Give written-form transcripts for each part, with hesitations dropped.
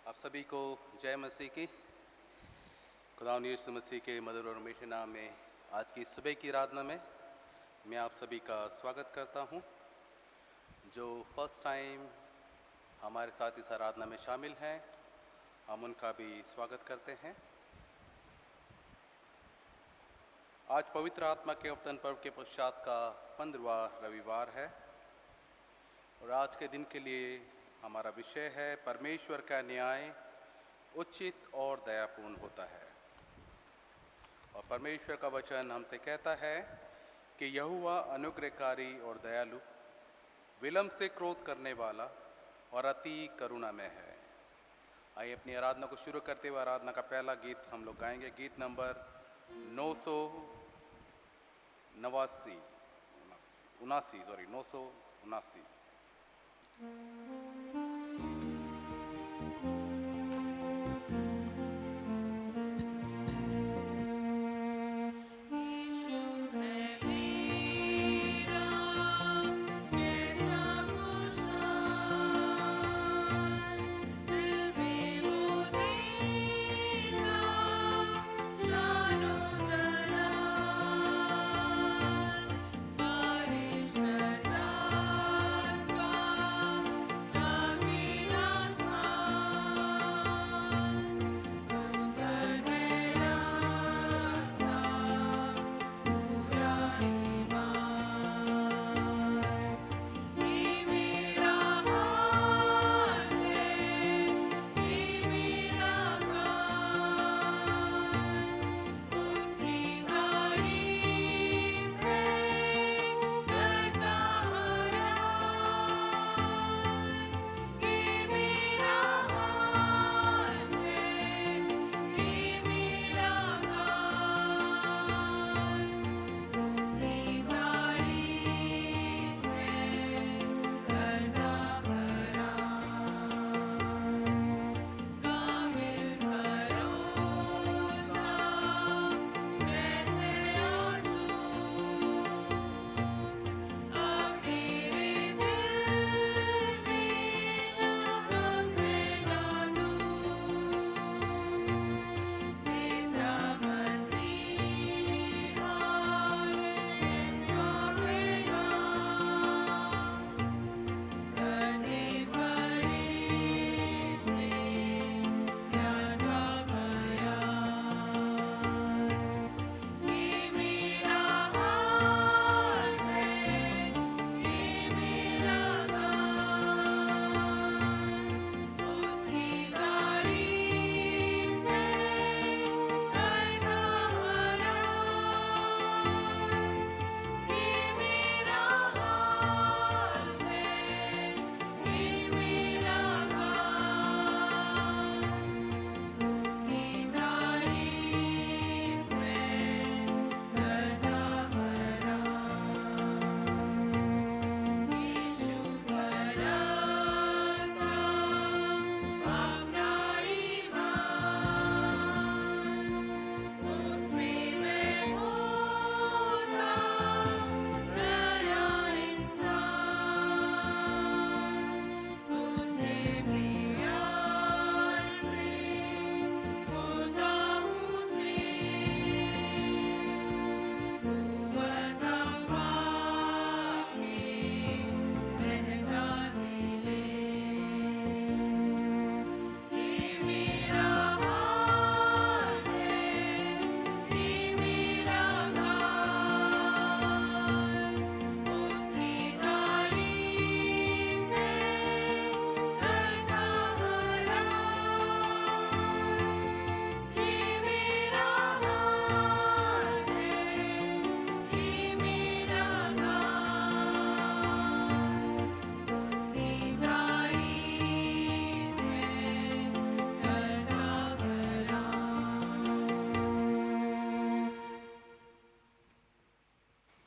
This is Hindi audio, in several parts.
आप सभी को जय मसीह की। खुदावंद यीशु मसीह के मधुर और मीठे नाम में आज की सुबह की आराधना में मैं आप सभी का स्वागत करता हूं। जो फर्स्ट टाइम हमारे साथ इस आराधना में शामिल हैं, हम उनका भी स्वागत करते हैं। आज पवित्र आत्मा के अवतरण पर्व के पश्चात का 15वां रविवार है और आज के दिन के लिए हमारा विषय है परमेश्वर का न्याय उचित और दयापूर्ण होता है। और परमेश्वर का वचन हमसे कहता है कि यहोवा अनुग्रहकारी और दयालु, विलंब से क्रोध करने वाला और अति करुणामय है। आइए अपनी आराधना को शुरू करते हुए आराधना का पहला गीत हम लोग गाएंगे। गीत नंबर 979।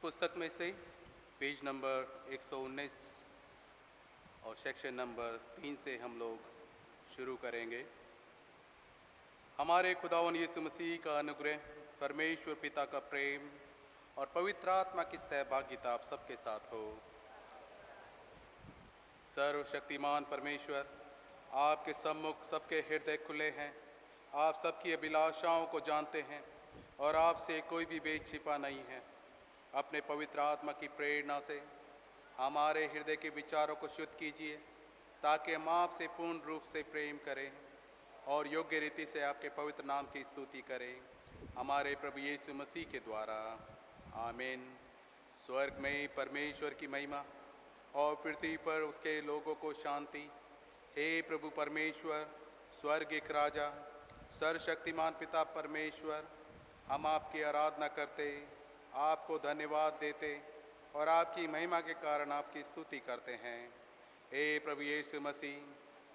पुस्तक में से पेज नंबर 119 और सेक्शन नंबर 3 से हम लोग शुरू करेंगे। हमारे खुदावंद यीशु मसीह का अनुग्रह, परमेश्वर पिता का प्रेम और पवित्र आत्मा की सहभागिता आप सबके साथ हो। सर्वशक्तिमान परमेश्वर आपके सम्मुख सबके हृदय खुले हैं। आप सबकी अभिलाषाओं को जानते हैं और आपसे कोई भी भेद छिपा नहीं है। अपने पवित्र आत्मा की प्रेरणा से हमारे हृदय के विचारों को शुद्ध कीजिए, ताकि हम आपसे पूर्ण रूप से प्रेम करें और योग्य रीति से आपके पवित्र नाम की स्तुति करें, हमारे प्रभु यीशु मसीह के द्वारा। आमीन। स्वर्ग में परमेश्वर की महिमा और पृथ्वी पर उसके लोगों को शांति। हे प्रभु परमेश्वर, स्वर्ग एक राजा, सर्वशक्तिमान पिता परमेश्वर, हम आपकी आराधना करते, आपको धन्यवाद देते और आपकी महिमा के कारण आपकी स्तुति करते हैं। हे प्रभु यीशु मसीह,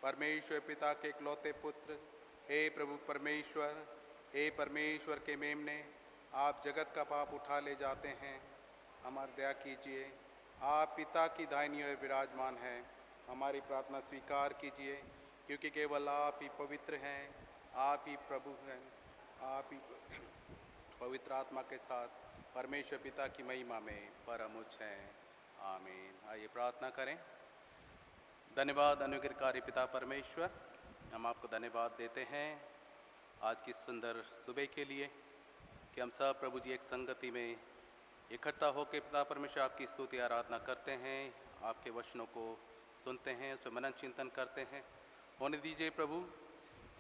परमेश्वर पिता के इकलौते पुत्र, हे प्रभु परमेश्वर, हे परमेश्वर के मेमने, आप जगत का पाप उठा ले जाते हैं, हमारी दया कीजिए। आप पिता की दाहिनी ओर विराजमान हैं, हमारी प्रार्थना स्वीकार कीजिए, क्योंकि केवल आप ही पवित्र हैं, आप ही प्रभु हैं, आप ही पवित्र आत्मा के साथ परमेश्वर पिता की महिमा में परम उच्च हैं। आमीन। आइए प्रार्थना करें। धन्यवाद अनुग्रहकारी पिता परमेश्वर, हम आपको धन्यवाद देते हैं आज की सुंदर सुबह के लिए कि हम सब प्रभु जी एक संगति में इकट्ठा होकर पिता परमेश्वर आपकी स्तुति आराधना करते हैं, आपके वचनों को सुनते हैं, उस पर मनन चिंतन करते हैं। होने दीजिए प्रभु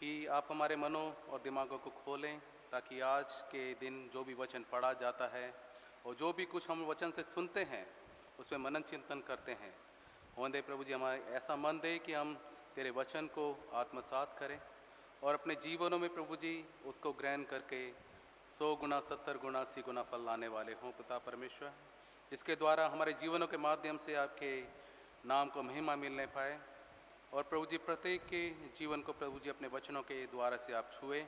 कि आप हमारे मनों और दिमागों को खोलें, ताकि आज के दिन जो भी वचन पढ़ा जाता है और जो भी कुछ हम वचन से सुनते हैं उस पर मनन चिंतन करते हैं। होने दे प्रभु जी, हमारे ऐसा मन दे कि हम तेरे वचन को आत्मसात करें और अपने जीवनों में प्रभु जी उसको ग्रहण करके 100 गुना 70 गुना 80 गुना फल लाने वाले हों पिता परमेश्वर, जिसके द्वारा हमारे जीवनों के माध्यम से आपके नाम को महिमा मिलने पाए। और प्रभु जी प्रत्येक के जीवन को प्रभु जी अपने वचनों के द्वारा से आप छुए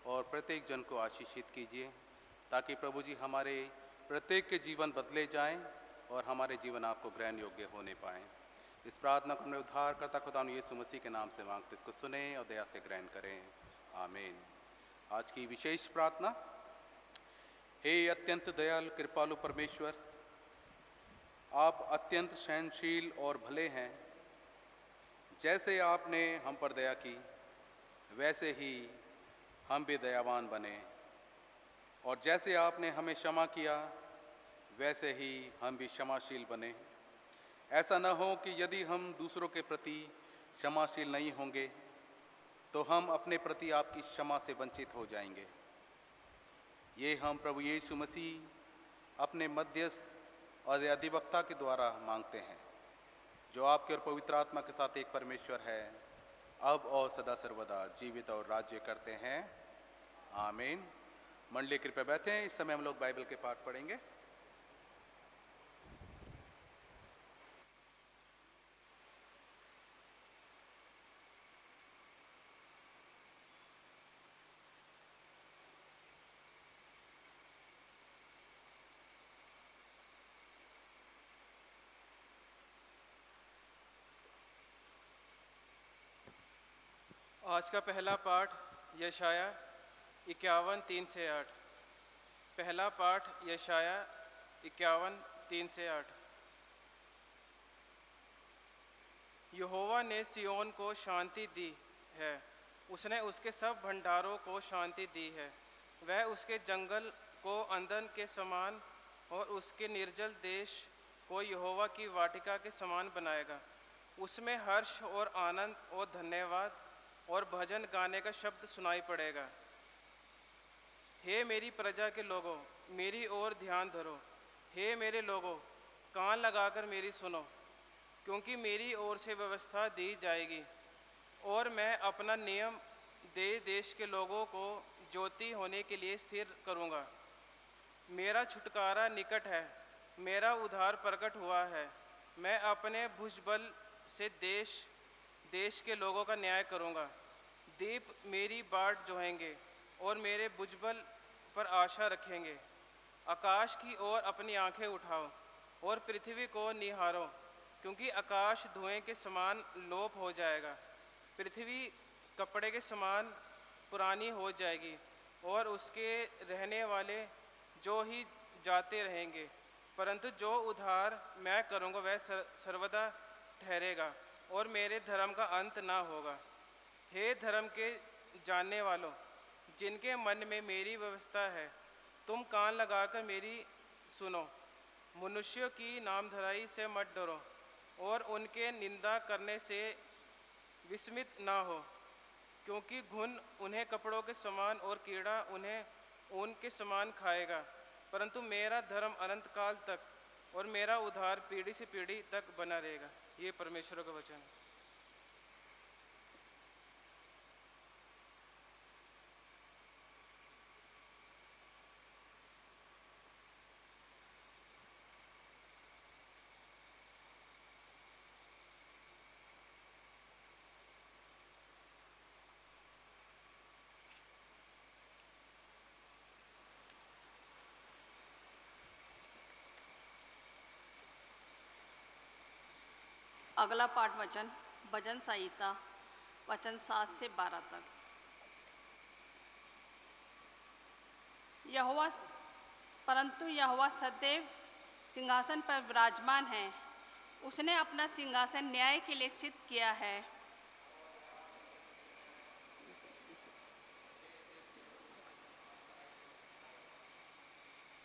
और प्रत्येक जन को आशीषित कीजिए, ताकि प्रभु जी हमारे प्रत्येक के जीवन बदले जाएं और हमारे जीवन आपको ग्रहण योग्य होने पाएँ। इस प्रार्थना को हमने उद्धारकर्ता खुदा यीशु मसीह के नाम से मांगते, इसको सुने और दया से ग्रहण करें। आमीन। आज की विशेष प्रार्थना। हे अत्यंत दयालु कृपालु परमेश्वर, आप अत्यंत सहनशील और भले हैं। जैसे आपने हम पर दया की, वैसे ही हम भी दयावान बने, और जैसे आपने हमें क्षमा किया, वैसे ही हम भी क्षमाशील बने। ऐसा न हो कि यदि हम दूसरों के प्रति क्षमाशील नहीं होंगे तो हम अपने प्रति आपकी क्षमा से वंचित हो जाएंगे। ये हम प्रभु यीशु मसीह अपने मध्यस्थ और अधिवक्ता के द्वारा मांगते हैं, जो आपके और पवित्र आत्मा के साथ एक परमेश्वर है, अब और सदा सर्वदा जीवित और राज्य करते हैं। आमीन। मंडली कृपया बैठें। इस समय हम लोग बाइबल के पाठ पढ़ेंगे। आज का पहला पाठ यशाया 51:3-8। पहला पाठ यशाया 51:3-8। यहोवा ने सियोन को शांति दी है, उसने उसके सब भंडारों को शांति दी है। वह उसके जंगल को अंदन के समान और उसके निर्जल देश को यहोवा की वाटिका के समान बनाएगा। उसमें हर्ष और आनंद और धन्यवाद और भजन गाने का शब्द सुनाई पड़ेगा। हे मेरी प्रजा के लोगों, मेरी ओर ध्यान धरो। हे मेरे लोगों, कान लगाकर मेरी सुनो, क्योंकि मेरी ओर से व्यवस्था दी जाएगी और मैं अपना नियम देश के लोगों को ज्योति होने के लिए स्थिर करूँगा। मेरा छुटकारा निकट है, मेरा उद्धार प्रकट हुआ है। मैं अपने भुजबल से देश के लोगों का न्याय करूँगा। दीप मेरी बाट जोहेंगे और मेरे भुजबल पर आशा रखेंगे। आकाश की ओर अपनी आंखें उठाओ और पृथ्वी को निहारो, क्योंकि आकाश धुएं के समान लोप हो जाएगा, पृथ्वी कपड़े के समान पुरानी हो जाएगी और उसके रहने वाले जो ही जाते रहेंगे। परंतु जो उद्धार मैं करूँगा वह सर्वदा ठहरेगा और मेरे धर्म का अंत ना होगा। हे धर्म के जानने वालों, जिनके मन में मेरी व्यवस्था है, तुम कान लगाकर मेरी सुनो। मनुष्यों की नामधराई से मत डरो और उनके निंदा करने से विस्मित ना हो, क्योंकि घुन उन्हें कपड़ों के समान और कीड़ा उन्हें ऊन के समान खाएगा। परंतु मेरा धर्म अनंत काल तक और मेरा उद्धार पीढ़ी से पीढ़ी तक बना रहेगा। ये परमेश्वर का वचन है। अगला पाठ वचन भजन संहिता वचन 7 से 12 तक। परंतु यहोवा सदैव सिंहासन पर विराजमान है। उसने अपना सिंहासन न्याय के लिए सिद्ध किया है।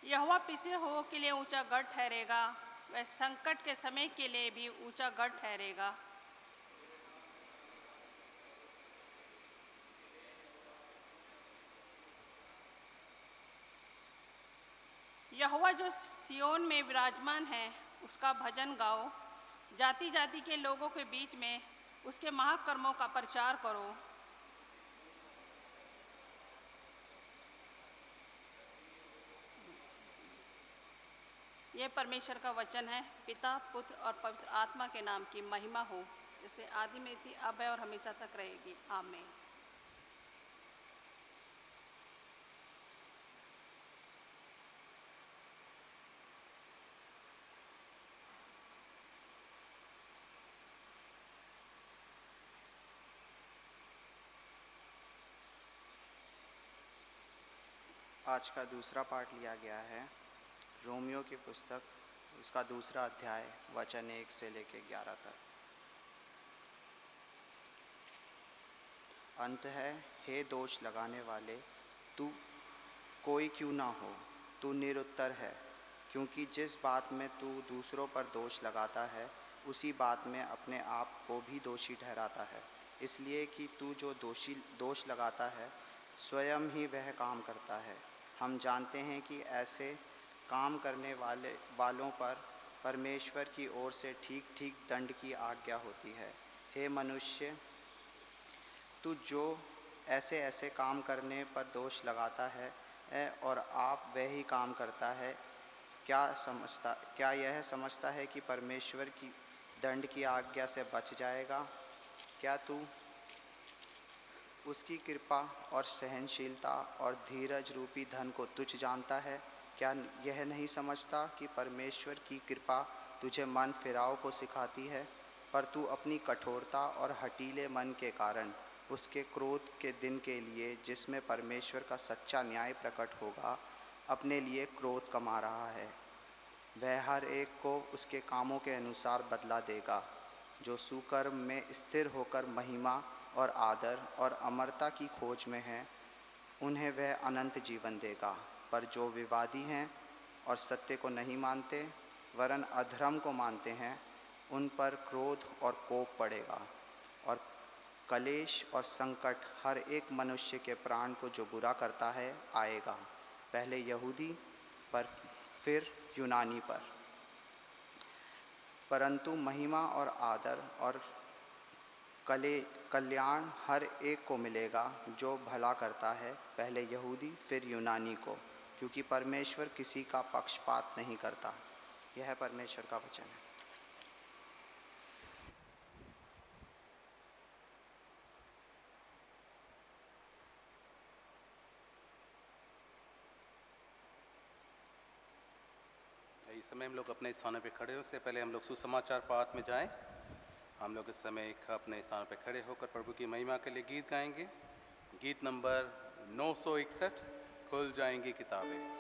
यहोवा पिछे हुओं के लिए ऊंचा गढ़ ठहरेगा, वह संकट के समय के लिए भी ऊंचा गढ़ ठहरेगा। यहोवा जो सियोन में विराजमान है, उसका भजन गाओ। जाति जाति के लोगों के बीच में उसके महाकर्मों का प्रचार करो। यह परमेश्वर का वचन है। पिता, पुत्र और पवित्र आत्मा के नाम की महिमा हो, जैसे आदि में थी, अब है और हमेशा तक रहेगी। आमीन। आज का दूसरा पाठ लिया गया है रोमियो की पुस्तक, उसका दूसरा अध्याय वचन 1 से लेकर 11 तक। अंत है, हे दोष लगाने वाले, तू कोई क्यों ना हो, तू निरुत्तर है, क्योंकि जिस बात में तू दूसरों पर दोष लगाता है, उसी बात में अपने आप को भी दोषी ठहराता है। इसलिए कि तू जो दोष लगाता है, स्वयं ही वह काम करता है। हम जानते हैं कि ऐसे काम करने वालों पर परमेश्वर की ओर से ठीक ठीक दंड की आज्ञा होती है। हे मनुष्य, तू जो ऐसे काम करने पर दोष लगाता है और आप वह ही काम करता है, क्या यह समझता है कि परमेश्वर की दंड की आज्ञा से बच जाएगा? क्या तू उसकी कृपा और सहनशीलता और धीरज रूपी धन को तुच्छ जानता है? क्या यह नहीं समझता कि परमेश्वर की कृपा तुझे मन फिराव को सिखाती है? पर तू अपनी कठोरता और हठीले मन के कारण उसके क्रोध के दिन के लिए, जिसमें परमेश्वर का सच्चा न्याय प्रकट होगा, अपने लिए क्रोध कमा रहा है। वह हर एक को उसके कामों के अनुसार बदला देगा। जो सुकर्म में स्थिर होकर महिमा और आदर और अमरता की खोज में हैं, उन्हें वह अनंत जीवन देगा। पर जो विवादी हैं और सत्य को नहीं मानते, वरन अधर्म को मानते हैं, उन पर क्रोध और कोप पड़ेगा और कलेश और संकट हर एक मनुष्य के प्राण को जो बुरा करता है आएगा, पहले यहूदी पर फिर यूनानी पर। परंतु महिमा और आदर और कल्याण हर एक को मिलेगा जो भला करता है, पहले यहूदी फिर यूनानी को, क्योंकि परमेश्वर किसी का पक्षपात नहीं करता। यह परमेश्वर का वचन है। इस समय हम लोग अपने स्थानों पे खड़े हो, उससे पहले हम लोग सुसमाचार पाठ में जाएं। हम लोग इस समय अपने स्थान पे खड़े होकर प्रभु की महिमा के लिए गीत गाएंगे। गीत नंबर 961, खुल जाएंगी किताबें।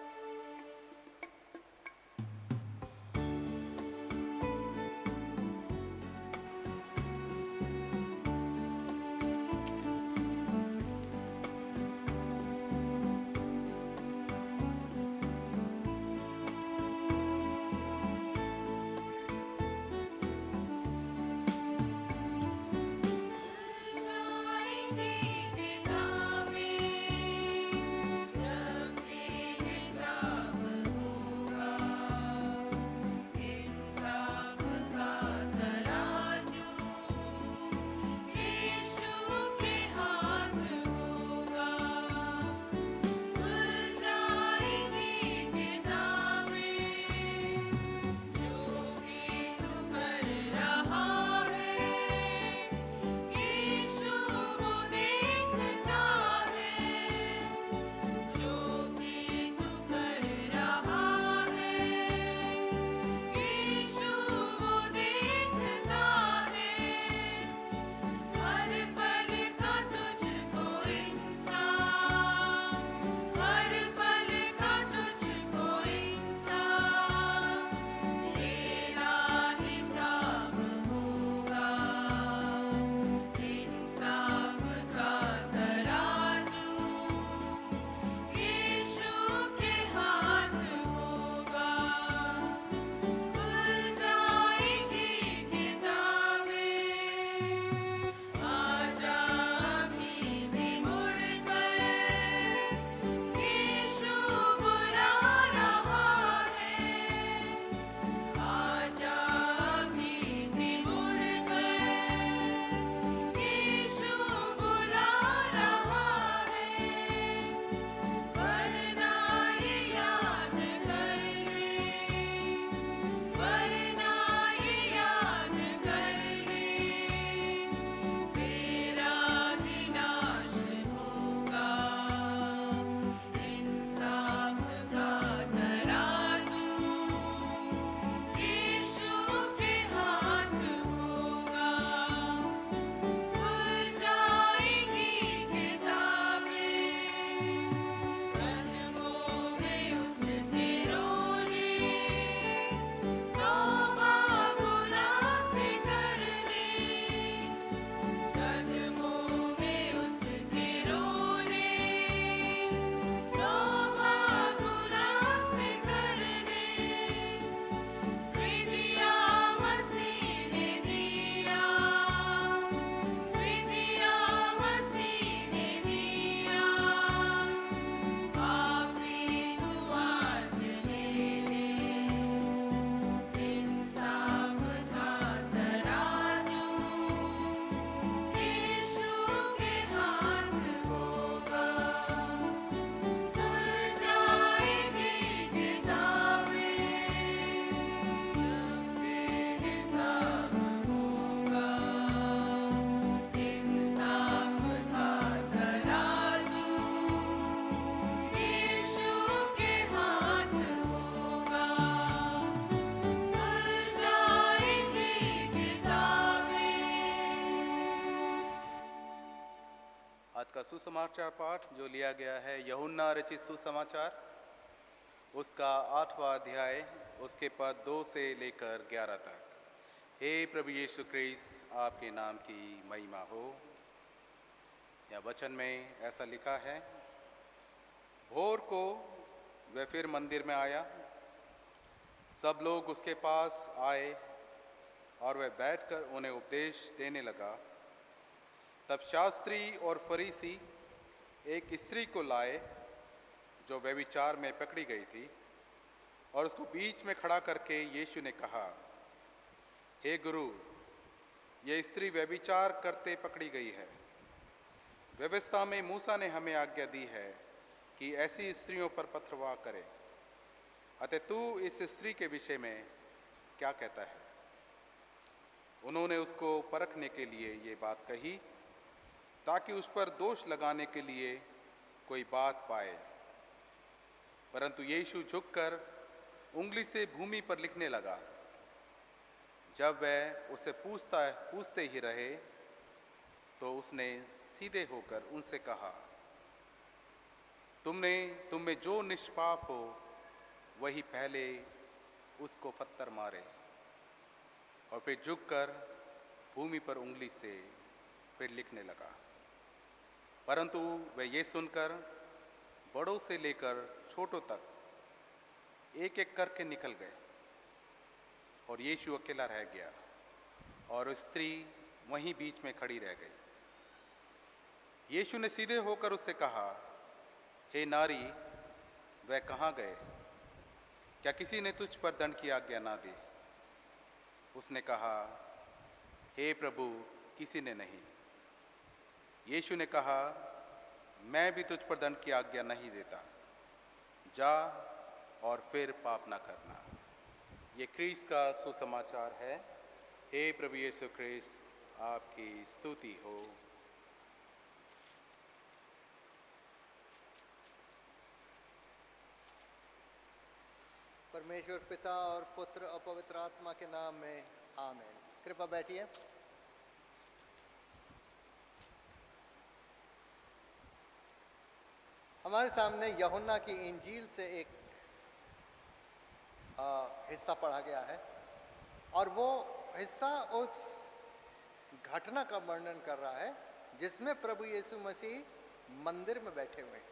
सुसमाचार पाठ जो लिया गया है यूहन्ना रचित सुसमाचार, उसका 8वां अध्याय, उसके पद 2 से लेकर 11 तक। हे प्रभु यीशु क्रिस्त, आपके नाम की महिमा हो। या वचन में ऐसा लिखा है, भोर को वह फिर मंदिर में आया। सब लोग उसके पास आए और वह बैठकर उन्हें उपदेश देने लगा। तब शास्त्री और फरीसी एक स्त्री को लाए जो व्यभिचार में पकड़ी गई थी, और उसको बीच में खड़ा करके यीशु ने कहा, हे गुरु, ये स्त्री व्यभिचार करते पकड़ी गई है। व्यवस्था में मूसा ने हमें आज्ञा दी है कि ऐसी स्त्रियों पर पथरवाह करे। अतः तू इस स्त्री के विषय में क्या कहता है? उन्होंने उसको परखने के लिए ये बात कही ताकि उस पर दोष लगाने के लिए कोई बात पाए। परंतु यीशु झुककर उंगली से भूमि पर लिखने लगा। जब वह उससे पूछते ही रहे तो उसने सीधे होकर उनसे कहा, तुम में जो निष्पाप हो वही पहले उसको पत्थर मारे। और फिर झुककर भूमि पर उंगली से फिर लिखने लगा। परंतु वे ये सुनकर बड़ों से लेकर छोटों तक एक एक करके निकल गए, और यीशु अकेला रह गया और स्त्री वहीं बीच में खड़ी रह गई। यीशु ने सीधे होकर उससे कहा, हे नारी, वह कहाँ गए? क्या किसी ने तुझ पर दंड की आज्ञा ना दी? उसने कहा, हे प्रभु, किसी ने नहीं। यीशु ने कहा, मैं भी तुझ पर दंड की आज्ञा नहीं देता। जा और फिर पाप ना करना। ये क्रिस्त का सुसमाचार है। हे प्रभु यीशु क्रिस्त, आपकी स्तुति हो। परमेश्वर पिता और पुत्र और पवित्र आत्मा के नाम में आमीन। कृपया बैठिए। हमारे सामने यूहन्ना की इंजील से एक हिस्सा पढ़ा गया है, और वो हिस्सा उस घटना का वर्णन कर रहा है जिसमें प्रभु यीशु मसीह मंदिर में बैठे हुए हैं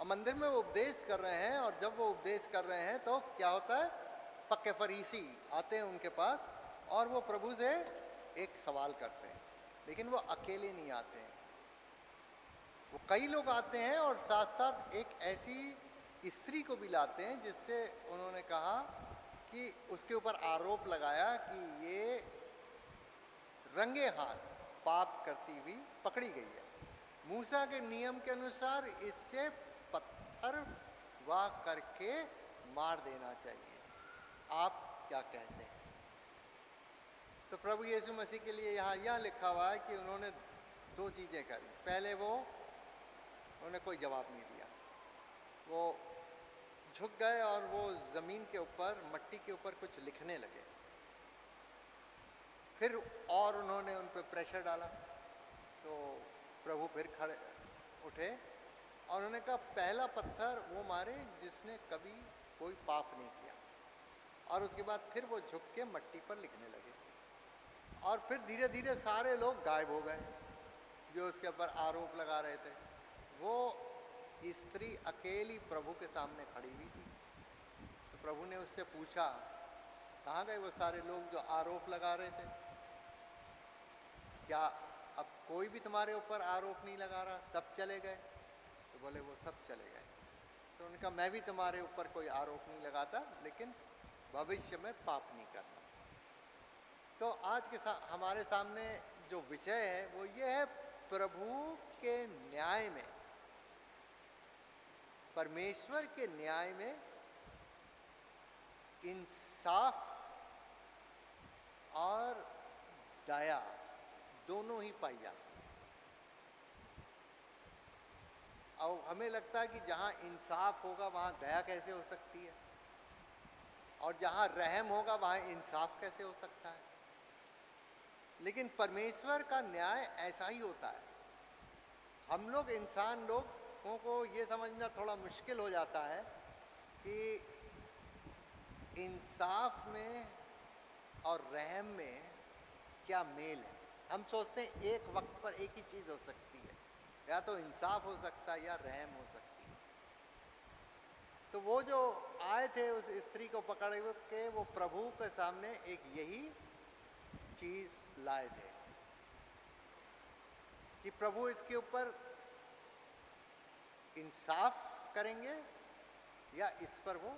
और मंदिर में वो उपदेश कर रहे हैं। और जब वो उपदेश कर रहे हैं तो क्या होता है, पक्के फरीसी आते हैं उनके पास और वो प्रभु से एक सवाल करते हैं। लेकिन वो अकेले नहीं आते हैं, वो कई लोग आते हैं और साथ साथ एक ऐसी स्त्री को भी लाते हैं जिससे उन्होंने कहा कि उसके ऊपर आरोप लगाया कि ये रंगे हाथ पाप करती हुई पकड़ी गई है। मूसा के नियम के अनुसार इससे पत्थर वाह करके मार देना चाहिए। आप क्या कहते हैं? तो प्रभु यीशु मसीह के लिए यहाँ लिखा हुआ है कि उन्होंने दो चीज़ें करी। पहले उन्होंने कोई जवाब नहीं दिया, वो झुक गए और वो ज़मीन के ऊपर, मट्टी के ऊपर कुछ लिखने लगे। फिर और उन्होंने उन पर प्रेशर डाला तो प्रभु फिर खड़े उठे और उन्होंने कहा, पहला पत्थर वो मारे जिसने कभी कोई पाप नहीं किया। और उसके बाद फिर वो झुक के मट्टी पर लिखने लगे और फिर धीरे धीरे सारे लोग गायब हो गए जो उसके ऊपर आरोप लगा रहे थे। वो स्त्री अकेली प्रभु के सामने खड़ी हुई थी। तो प्रभु ने उससे पूछा, कहाँ गए वो सारे लोग जो आरोप लगा रहे थे? क्या अब कोई भी तुम्हारे ऊपर आरोप नहीं लगा रहा? सब चले गए? तो बोले वो सब चले गए। तो उन्होंने कहा, मैं भी तुम्हारे ऊपर कोई आरोप नहीं लगाता, लेकिन भविष्य में पाप नहीं करना। तो आज के हमारे सामने जो विषय है वो ये है, प्रभु के न्याय में, परमेश्वर के न्याय में इंसाफ और दया दोनों ही पाई जाती है। और हमें लगता है कि जहाँ इंसाफ होगा वहाँ दया कैसे हो सकती है, और जहाँ रहम होगा वहाँ इंसाफ कैसे हो सकता है। लेकिन परमेश्वर का न्याय ऐसा ही होता है हम लोग इंसान लोगों को ये समझना थोड़ा मुश्किल हो जाता है कि इंसाफ में और रहम में क्या मेल है। हम सोचते हैं एक वक्त पर एक ही चीज़ हो सकती है, या तो इंसाफ हो सकता है या रहम हो सकती है। तो वो जो आए थे उस स्त्री को पकड़ के, वो प्रभु के सामने एक यही चीज़ लाए थे कि प्रभु इसके ऊपर इंसाफ करेंगे या इस पर वो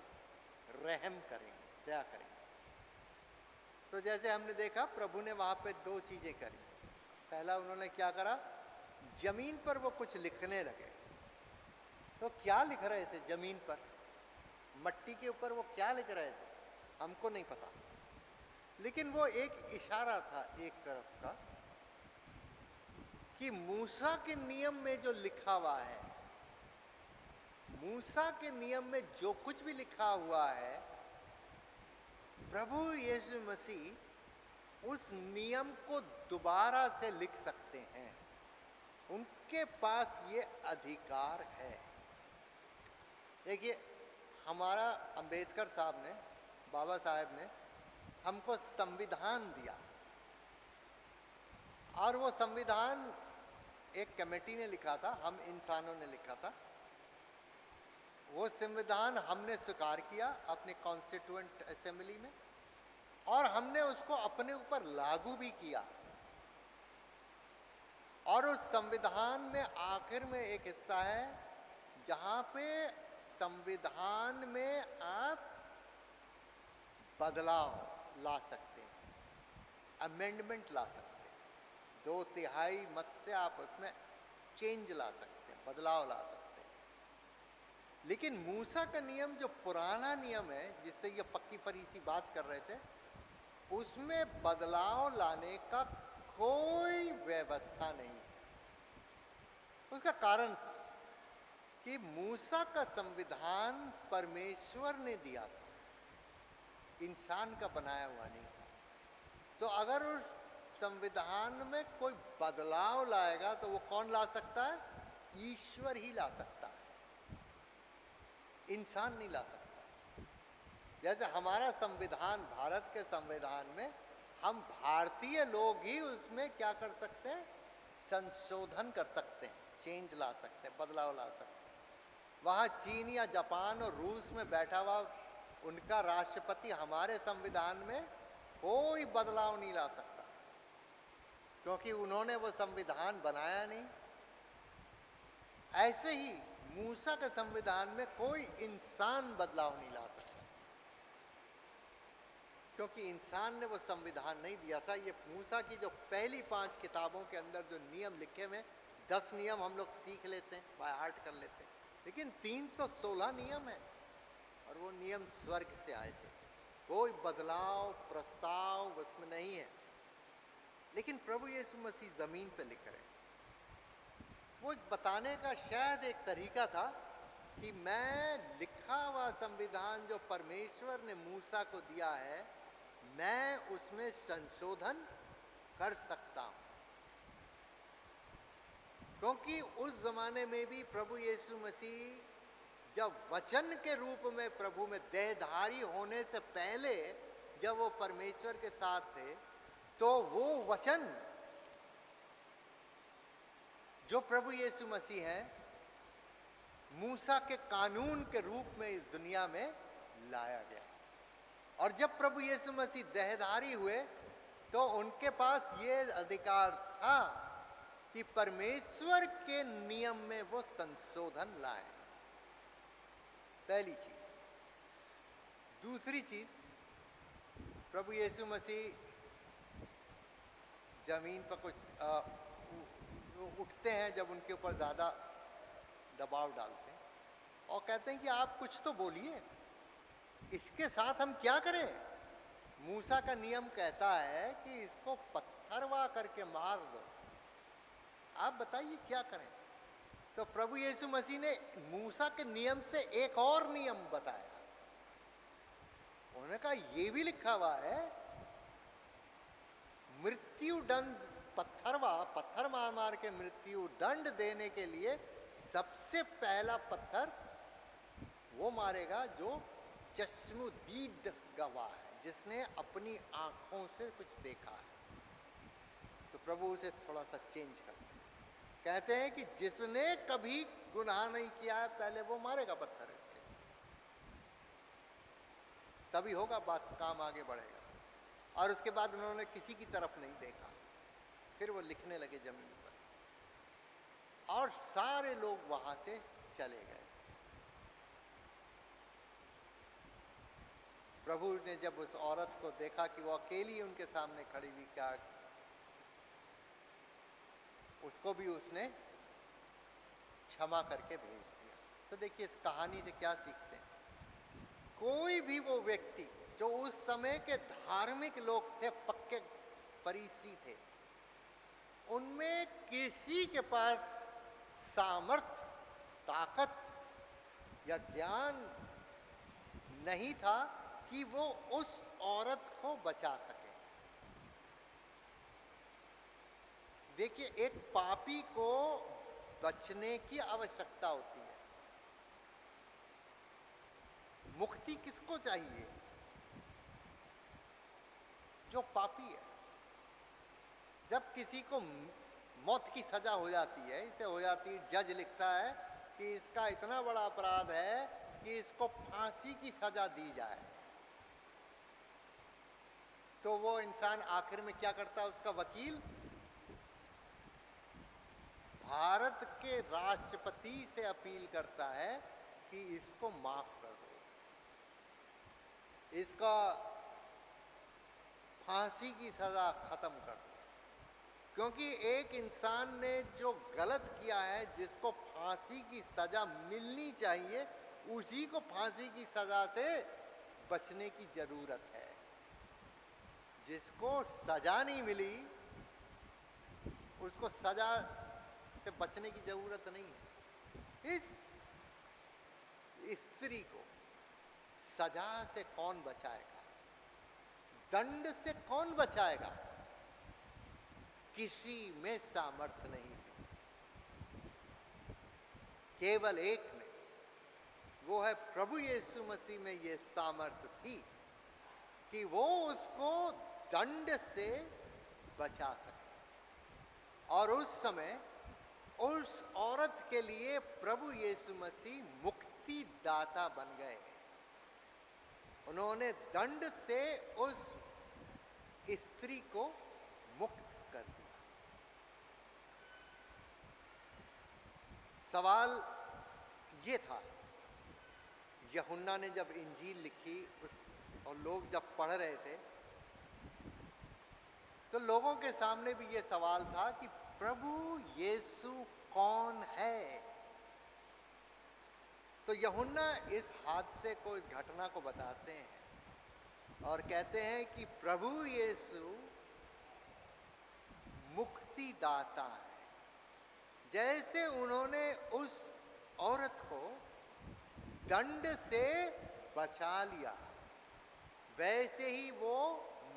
रहम करेंगे, दया करेंगे। तो जैसे हमने देखा प्रभु ने वहाँ पे दो चीज़ें करी। पहला उन्होंने क्या करा, जमीन पर वो कुछ लिखने लगे। तो क्या लिख रहे थे जमीन पर, मट्टी के ऊपर वो क्या लिख रहे थे हमको नहीं पता, लेकिन वो एक इशारा था एक तरफ का कि मूसा के नियम में जो लिखा हुआ है, मूसा के नियम में जो कुछ भी लिखा हुआ है, प्रभु यीशु मसीह उस नियम को दोबारा से लिख सकते हैं। उनके पास ये अधिकार है। देखिए, हमारा अंबेडकर साहब ने, बाबा साहब ने हमको संविधान दिया, और वो संविधान एक कमेटी ने लिखा था, हम इंसानों ने लिखा था। वो संविधान हमने स्वीकार किया अपने कॉन्स्टिट्यूएंट असेंबली में, और हमने उसको अपने ऊपर लागू भी किया। और उस संविधान में आखिर में एक हिस्सा है जहाँ पे संविधान में आप बदलाव ला सकते हैं, अमेंडमेंट ला सकते हैं। 2/3 मत से आप उसमें चेंज ला सकते हैं, बदलाव ला सकते हैं। लेकिन मूसा का नियम जो पुराना नियम है, जिससे ये पक्की फरीसी बात कर रहे थे, उसमें बदलाव लाने का कोई व्यवस्था नहीं है। उसका कारण था कि मूसा का संविधान परमेश्वर ने दिया था, इंसान का बनाया हुआ नहीं था। तो अगर उस संविधान में कोई बदलाव लाएगा तो वो कौन ला सकता है? ईश्वर ही ला सकता है, इंसान नहीं ला सकता। जैसे हमारा संविधान, भारत के संविधान में हम भारतीय लोग ही उसमें क्या कर सकते हैं? संशोधन कर सकते हैं, चेंज ला सकते हैं, बदलाव ला सकते हैं। वहाँ चीन या जापान और रूस में बैठा हुआ उनका राष्ट्रपति हमारे संविधान में कोई बदलाव नहीं ला सकता, क्योंकि उन्होंने वो संविधान बनाया नहीं। ऐसे ही मूसा के संविधान में कोई इंसान बदलाव नहीं ला सकता, क्योंकि इंसान ने वो संविधान नहीं दिया था। ये मूसा की जो पहली 5 किताबों के अंदर जो नियम लिखे हुए, 10 नियम हम लोग सीख लेते हैं, बाय हार्ट कर लेते हैं, लेकिन 316 नियम है, और वो नियम स्वर्ग से आए थे। कोई बदलाव प्रस्ताव उसमें नहीं है। लेकिन प्रभु यीशु मसीह ज़मीन पे लिख रहे हैं। वो बताने का शायद एक तरीका था कि मैं लिखा हुआ संविधान जो परमेश्वर ने मूसा को दिया है, मैं उसमें संशोधन कर सकता हूँ। क्योंकि उस जमाने में भी प्रभु यीशु मसीह जब वचन के रूप में प्रभु में देहधारी होने से पहले जब वो परमेश्वर के साथ थे, तो वो वचन जो प्रभु यीशु मसीह है, मूसा के कानून के रूप में इस दुनिया में लाया गया। और जब प्रभु यीशु मसीह देहधारी हुए तो उनके पास ये अधिकार था कि परमेश्वर के नियम में वो संशोधन लाए। पहली चीज। दूसरी चीज, प्रभु यीशु मसीह जमीन पर कुछ उठते हैं जब उनके ऊपर ज़्यादा दबाव डालते हैं, और कहते हैं कि आप कुछ तो बोलिए, इसके साथ हम क्या करें? मूसा का नियम कहता है कि इसको पत्थरवा करके मार दो, आप बताइए क्या करें? तो प्रभु यीशु मसीह ने मूसा के नियम से एक और नियम बताया। उन्होंने कहा ये भी लिखा हुआ है, मृत्यु दंड पत्थर मार मार के मृत्यु दंड देने के लिए सबसे पहला पत्थर वो मारेगा जो चश्मुदीद गवाह है, जिसने अपनी आंखों से कुछ देखा है। तो प्रभु उसे थोड़ा सा चेंज करते हैं, कहते हैं कि जिसने कभी गुनाह नहीं किया है पहले वो मारेगा पत्थर इसके, तभी होगा बात, काम आगे बढ़ेगा। और उसके बाद उन्होंने किसी की तरफ नहीं देखा, फिर वो लिखने लगे जमीन पर और सारे लोग वहां से चले गए। प्रभु ने जब उस औरत को देखा कि वो अकेली उनके सामने खड़ी हुई, क्या उसको भी उसने क्षमा करके भेज दिया। तो देखिए इस कहानी से क्या सीखते हैं, कोई भी वो व्यक्ति जो उस समय के धार्मिक लोग थे, पक्के फरीसी थे, उनमें किसी के पास सामर्थ, ताकत या ज्ञान नहीं था कि वो उस औरत को बचा सके। देखिए एक पापी को बचने की आवश्यकता होती है। मुक्ति किसको चाहिए? जो पापी है। जब किसी को मौत की सजा हो जाती है, इसे हो जाती है, जज लिखता है कि इसका इतना बड़ा अपराध है कि इसको फांसी की सजा दी जाए, तो वो इंसान आखिर में क्या करता है? उसका वकील भारत के राष्ट्रपति से अपील करता है कि इसको माफ कर दो, इसका फांसी की सजा खत्म कर दो, क्योंकि एक इंसान ने जो गलत किया है, जिसको फांसी की सजा मिलनी चाहिए, उसी को फांसी की सजा से बचने की जरूरत है। जिसको सजा नहीं मिली उसको सजा से बचने की जरूरत नहीं है। इस स्त्री को सजा से कौन बचाएगा? दंड से कौन बचाएगा? किसी में सामर्थ्य नहीं थी, केवल एक में, वो है प्रभु यीशु मसीह में ये सामर्थ्य थी कि वो उसको दंड से बचा सके। और उस समय उस औरत के लिए प्रभु यीशु मसीह मुक्तिदाता बन गए। उन्होंने दंड से उस स्त्री को मुक्त कर दिया। सवाल ये था, यूहन्ना ने जब इंजील लिखी और लोग जब पढ़ रहे थे, तो लोगों के सामने भी ये सवाल था कि प्रभु यीशु कौन है? तो यूहन्ना इस हादसे को, इस घटना को बताते हैं और कहते हैं कि प्रभु यीशु मुक्तिदाता है। जैसे उन्होंने उस औरत को दंड से बचा लिया, वैसे ही वो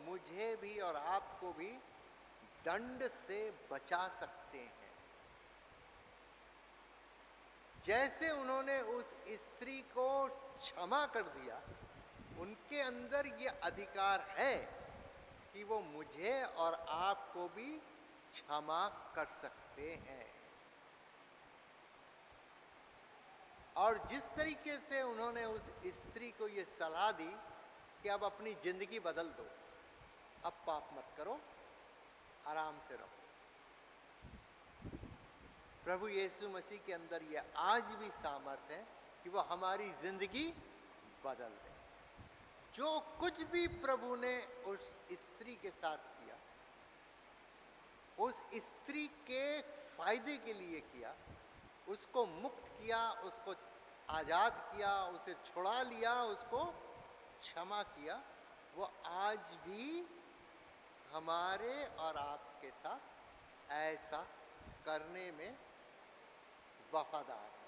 मुझे भी और आपको भी दंड से बचा सकते हैं। जैसे उन्होंने उस स्त्री को क्षमा कर दिया, उनके अंदर ये अधिकार है कि वो मुझे और आपको भी क्षमा कर सकते हैं। और जिस तरीके से उन्होंने उस स्त्री को ये सलाह दी कि अब अपनी जिंदगी बदल दो, अब पाप मत करो, आराम से रहो, प्रभु यीशु मसीह के अंदर ये आज भी सामर्थ्य है कि वो हमारी जिंदगी बदल दे। जो कुछ भी प्रभु ने उस स्त्री के साथ किया, उस स्त्री के फायदे के लिए किया, उसको मुक्त किया, उसको आज़ाद किया, उसे छुड़ा लिया, उसको क्षमा किया, वो आज भी हमारे और आपके साथ ऐसा करने में वफादार है।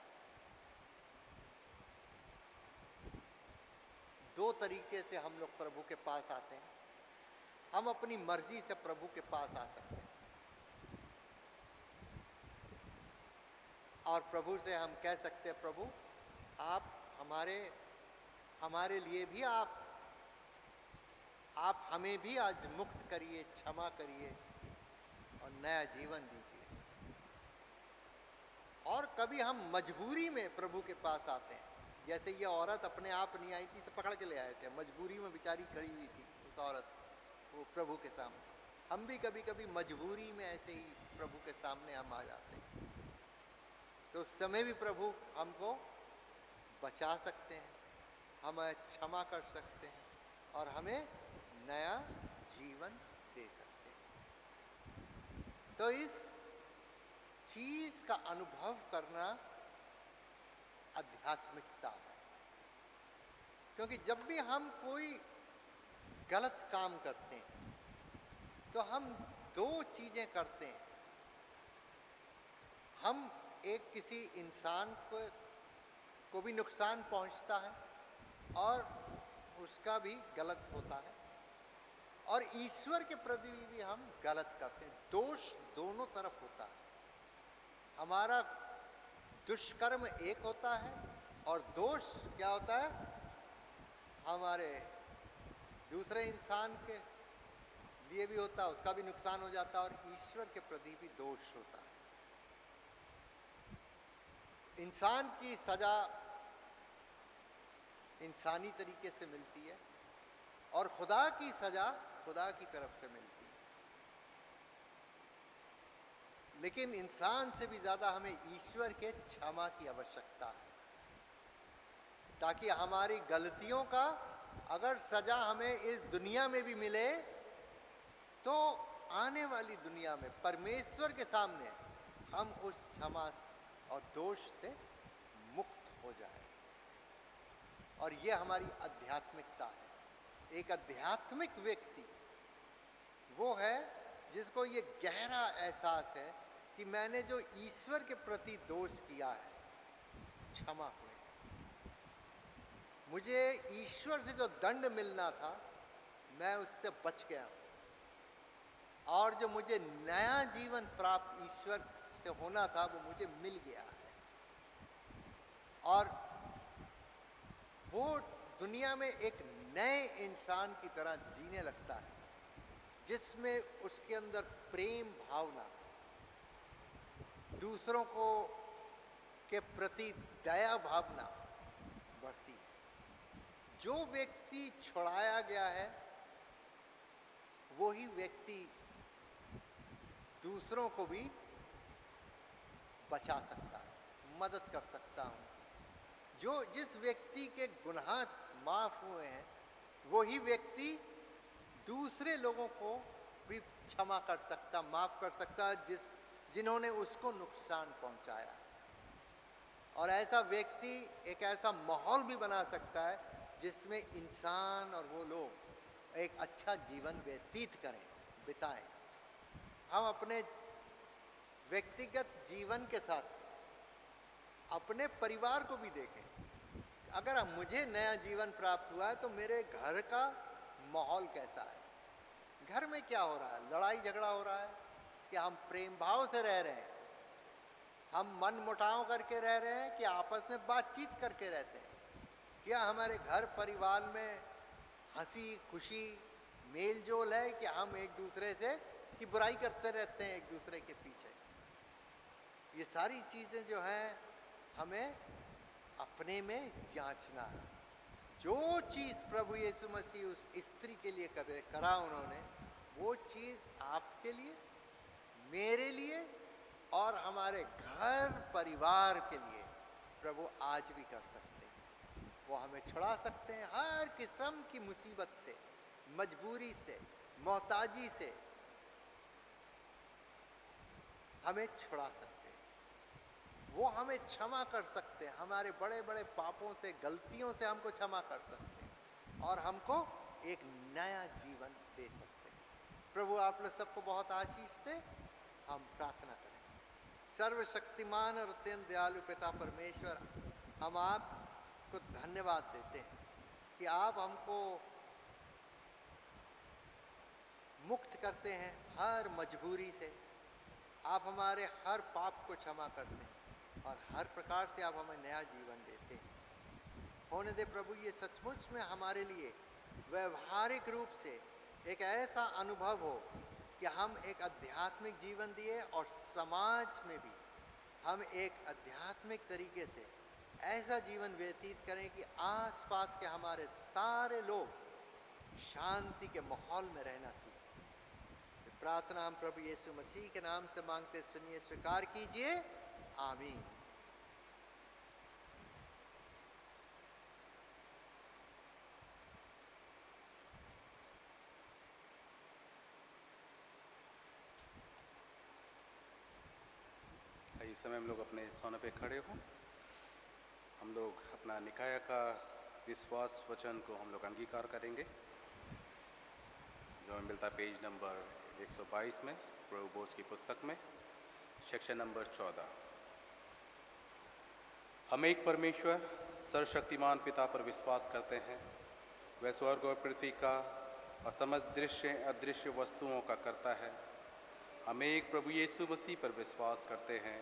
दो तरीके से हम लोग प्रभु के पास आते हैं। हम अपनी मर्जी से प्रभु के पास आ सकते हैं। और प्रभु से हम कह सकते हैं, प्रभु आप हमारे लिए भी आप हमें भी आज मुक्त करिए, क्षमा करिए और नया जीवन दीजिए। और कभी हम मजबूरी में प्रभु के पास आते हैं, जैसे ये औरत अपने आप नहीं आई थी, से पकड़ के ले आए थे, मजबूरी में बेचारी खड़ी हुई थी उस औरत, वो प्रभु के सामने। हम भी कभी कभी मजबूरी में ऐसे ही प्रभु के सामने हम आ जाते हैं, तो उस समय भी प्रभु हमको बचा सकते हैं, हमें क्षमा कर सकते हैं और हमें नया जीवन दे सकते हैं। तो इस चीज का अनुभव करना आध्यात्मिकता है, क्योंकि जब भी हम कोई गलत काम करते हैं तो हम दो चीजें करते हैं। हम एक किसी इंसान को भी नुकसान पहुंचता है और उसका भी गलत होता है, और ईश्वर के प्रति भी हम गलत करते हैं। दोष दोनों तरफ होता है। हमारा दुष्कर्म एक होता है और दोष क्या होता है, हमारे दूसरे इंसान के लिए भी होता है, उसका भी नुकसान हो जाता है, और ईश्वर के प्रति भी दोष होता है। इंसान की सजा इंसानी तरीके से मिलती है और खुदा की सजा खुदा की तरफ से मिलती है। लेकिन इंसान से भी ज़्यादा हमें ईश्वर के क्षमा की आवश्यकता है, ताकि हमारी गलतियों का अगर सजा हमें इस दुनिया में भी मिले तो आने वाली दुनिया में परमेश्वर के सामने हम उस क्षमा और दोष से मुक्त हो जाए। और ये हमारी आध्यात्मिकता है। एक आध्यात्मिक व्यक्ति वो है जिसको ये गहरा एहसास है कि मैंने जो ईश्वर के प्रति दोष किया है, क्षमा हुए, मुझे ईश्वर से जो दंड मिलना था मैं उससे बच गया हूँ, और जो मुझे नया जीवन प्राप्त ईश्वर से होना था वो मुझे मिल गया है। और वो दुनिया में एक नए इंसान की तरह जीने लगता है, जिसमें उसके अंदर प्रेम भावना, दूसरों को के प्रति दया भावना बढ़ती है। जो व्यक्ति छुड़ाया गया है वही व्यक्ति दूसरों को भी बचा सकता है, मदद कर सकता हूँ। जिस व्यक्ति के गुनाह माफ हुए हैं वही व्यक्ति दूसरे लोगों को भी क्षमा कर सकता, माफ कर सकता है जिन्होंने उसको नुकसान पहुंचाया। और ऐसा व्यक्ति एक ऐसा माहौल भी बना सकता है जिसमें इंसान और वो लोग एक अच्छा जीवन व्यतीत करें, बिताएं। हम अपने व्यक्तिगत जीवन के साथ अपने परिवार को भी देखें। अगर मुझे नया जीवन प्राप्त हुआ है तो मेरे घर का माहौल कैसा है, घर में क्या हो रहा है, लड़ाई झगड़ा हो रहा है कि हम प्रेम भाव से रह रहे हैं, हम मन मुटाव करके रह रहे हैं कि आपस में बातचीत करके रहते हैं, क्या हमारे घर परिवार में हंसी खुशी मेल जोल है कि हम एक दूसरे से की बुराई करते रहते हैं एक दूसरे के पीछे। ये सारी चीज़ें जो हैं हमें अपने में जांचना है। जो चीज़ प्रभु यीशु मसीह उस स्त्री के लिए करा उन्होंने, वो चीज़ आपके लिए, मेरे लिए और हमारे घर परिवार के लिए प्रभु आज भी कर सकते हैं। वो हमें छुड़ा सकते हैं हर किस्म की मुसीबत से, मजबूरी से, मोहताजी से हमें छुड़ा सकते हैं। वो हमें क्षमा कर सकते हैं, हमारे बड़े बड़े पापों से, गलतियों से हमको क्षमा कर सकते हैं और हमको एक नया जीवन दे सकते हैं। प्रभु आप लोग सबको बहुत आशीष दे। हम प्रार्थना करें। सर्वशक्तिमान और अत्यंत दयालु पिता परमेश्वर, हम आपको धन्यवाद देते हैं कि आप हमको मुक्त करते हैं हर मजबूरी से। आप हमारे हर पाप को क्षमा करते हैं और हर प्रकार से आप हमें नया जीवन देते हैं। होने दे प्रभु ये सचमुच में हमारे लिए व्यवहारिक रूप से एक ऐसा अनुभव हो कि हम एक आध्यात्मिक जीवन दिए और समाज में भी हम एक आध्यात्मिक तरीके से ऐसा जीवन व्यतीत करें कि आसपास के हमारे सारे लोग शांति के माहौल में रहना सीखें। प्रार्थना हम प्रभु यीशु मसीह के नाम से मांगते, सुनिए, स्वीकार कीजिए। आमीन। इस समय हम लोग अपने स्थानों पे खड़े हों। हम लोग अपना निकाय का विश्वास वचन को हम लोग अंगीकार करेंगे, जो हमें मिलता है पेज नंबर 122 में प्रभु भोज की पुस्तक में, सेक्शन नंबर 14। हम एक परमेश्वर सर्वशक्तिमान पिता पर विश्वास करते हैं। वह स्वर्ग और पृथ्वी का और समस्त दृश्य अदृश्य वस्तुओं का करता है। हम एक प्रभु यीशु मसीह पर विश्वास करते हैं।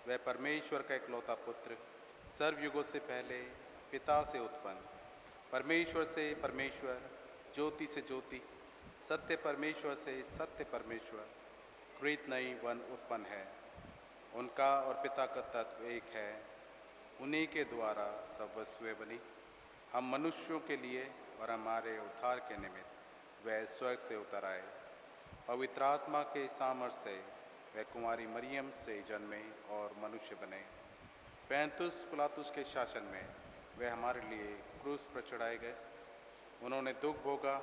वह परमेश्वर का इकलौता पुत्र, सर्वयुगों से पहले पिता से उत्पन्न, परमेश्वर से परमेश्वर, ज्योति से ज्योति, सत्य परमेश्वर से सत्य परमेश्वर, कृत नहीं वन उत्पन्न है। उनका और पिता का तत्व एक है। उन्हीं के द्वारा सब वस्तुएं बनी। हम मनुष्यों के लिए और हमारे उद्धार के निमित्त वह स्वर्ग से उतर आए। पवित्र आत्मा के सामर्थ्य से वह कुंवारी मरियम से जन्मे और मनुष्य बने। पैंतुस पिलातुस के शासन में वह हमारे लिए क्रूस पर चढ़ाए गए। उन्होंने दुख भोगा,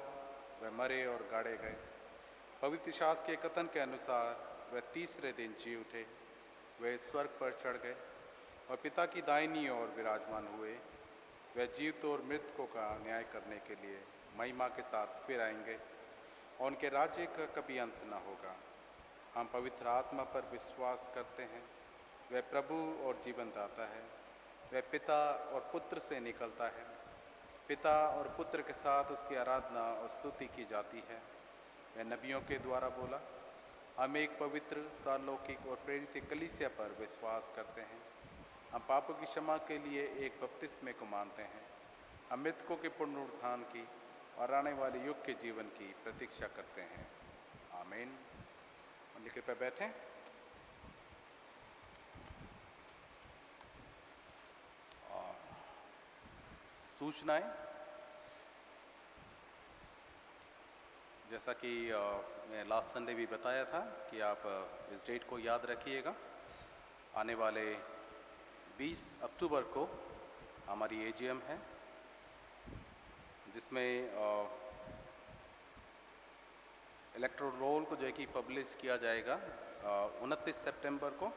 वह मरे और गाड़े गए। पवित्र शास्त्र के कथन के अनुसार वह तीसरे दिन जी उठे। वह स्वर्ग पर चढ़ गए और पिता की दाहिनी ओर विराजमान हुए। वह जीवित और मृतकों का न्याय करने के लिए महिमा के साथ फिर आएंगे और उनके राज्य का कभी अंत न होगा। हम पवित्र आत्मा पर विश्वास करते हैं। वह प्रभु और जीवन दाता है। वह पिता और पुत्र से निकलता है। पिता और पुत्र के साथ उसकी आराधना और स्तुति की जाती है। वह नबियों के द्वारा बोला। हम एक पवित्र सार्वलौकिक और प्रेरित कलीसिया पर विश्वास करते हैं। हम पापों की क्षमा के लिए एक बपतिस्मे को मानते हैं। हम मृतकों के पुनरुत्थान की और आने वाले युग के जीवन की प्रतीक्षा करते हैं। आमीन। कृपया बैठें। सूचनाएं, जैसा कि मैं लास्ट संडे भी बताया था कि आप इस डेट को याद रखिएगा। आने वाले 20 अक्टूबर को हमारी एजीएम है, जिसमें इलेक्टोरल रोल को जो है कि पब्लिश किया जाएगा 29 सितंबर को।